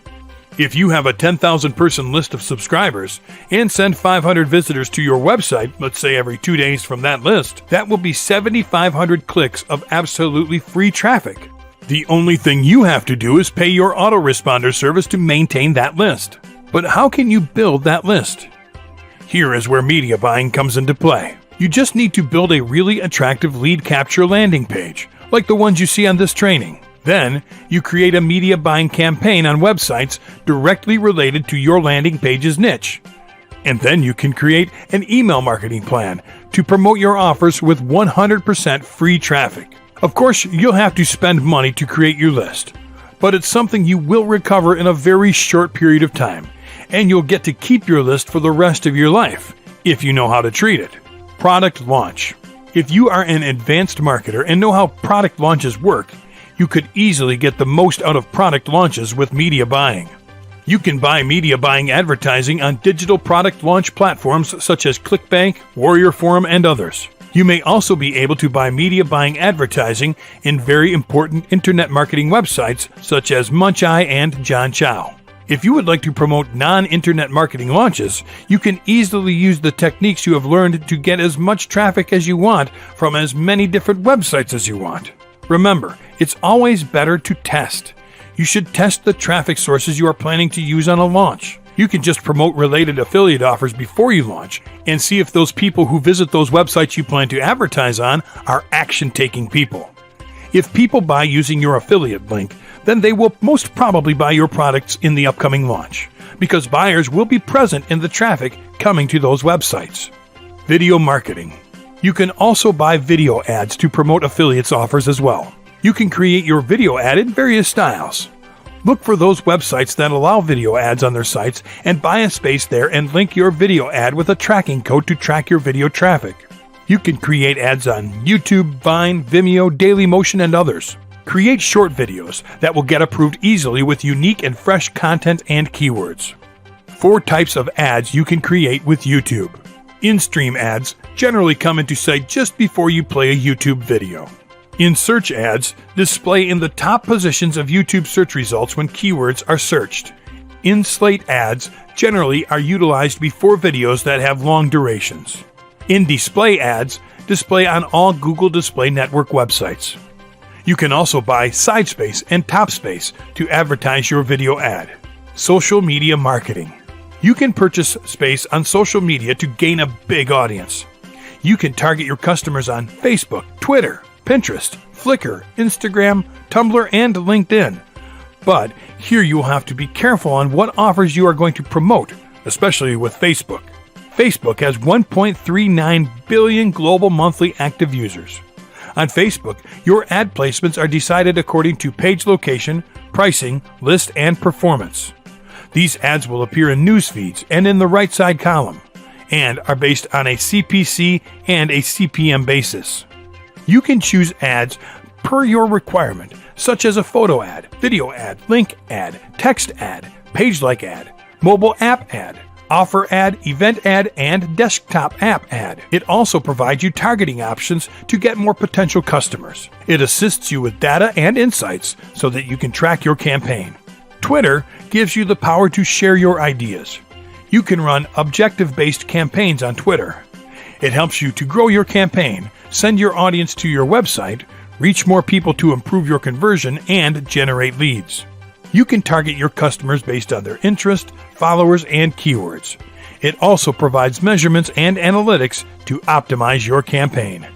If you have a 10,000 person list of subscribers and send 500 visitors to your website, let's say every 2 days from that list, that will be 7,500 clicks of absolutely free traffic. The only thing you have to do is pay your autoresponder service to maintain that list. But how can you build that list? Here is where media buying comes into play. You just need to build a really attractive lead capture landing page, like the ones you see on this training. Then, you create a media buying campaign on websites directly related to your landing page's niche. And then you can create an email marketing plan to promote your offers with 100% free traffic. Of course, you'll have to spend money to create your list, but it's something you will recover in a very short period of time, and you'll get to keep your list for the rest of your life, if you know how to treat it. Product launch. If you are an advanced marketer and know how product launches work, you could easily get the most out of product launches with media buying. You can buy media buying advertising on digital product launch platforms such as ClickBank, Warrior Forum, and others. You may also be able to buy media buying advertising in very important internet marketing websites such as Muncheye and John Chow. If you would like to promote non-internet marketing launches, you can easily use the techniques you have learned to get as much traffic as you want from as many different websites as you want. Remember, it's always better to test. You should test the traffic sources you are planning to use on a launch. You can just promote related affiliate offers before you launch and see if those people who visit those websites you plan to advertise on are action-taking people. If people buy using your affiliate link, then they will most probably buy your products in the upcoming launch, because buyers will be present in the traffic coming to those websites. Video marketing. You can also buy video ads to promote affiliates offers as well. You can create your video ad in various styles. Look for those websites that allow video ads on their sites and buy a space there and link your video ad with a tracking code to track your video traffic. You can create ads on YouTube, Vine, Vimeo, Dailymotion, and others. Create short videos that will get approved easily with unique and fresh content and keywords. 4 types of ads you can create with YouTube. In-stream ads generally come into sight just before you play a YouTube video. In-search ads display in the top positions of YouTube search results when keywords are searched. In-slate ads generally are utilized before videos that have long durations. In-display ads display on all Google Display Network websites. You can also buy side space and top space to advertise your video ad. Social media marketing. You can purchase space on social media to gain a big audience. You can target your customers on Facebook, Twitter, Pinterest, Flickr, Instagram, Tumblr, and LinkedIn. But here you will have to be careful on what offers you are going to promote, especially with Facebook. Facebook has 1.39 billion global monthly active users. On Facebook, your ad placements are decided according to page location, pricing, list, and performance. These ads will appear in news feeds and in the right side column, and are based on a CPC and a CPM basis. You can choose ads per your requirement, such as a photo ad, video ad, link ad, text ad, page-like ad, mobile app ad, offer ad, event ad, and desktop app ad. It also provides you targeting options to get more potential customers. It assists you with data and insights so that you can track your campaign. Twitter gives you the power to share your ideas. You can run objective-based campaigns on Twitter. It helps you to grow your campaign, send your audience to your website, reach more people to improve your conversion, and generate leads. You can target your customers based on their interest, followers, and keywords. It also provides measurements and analytics to optimize your campaign.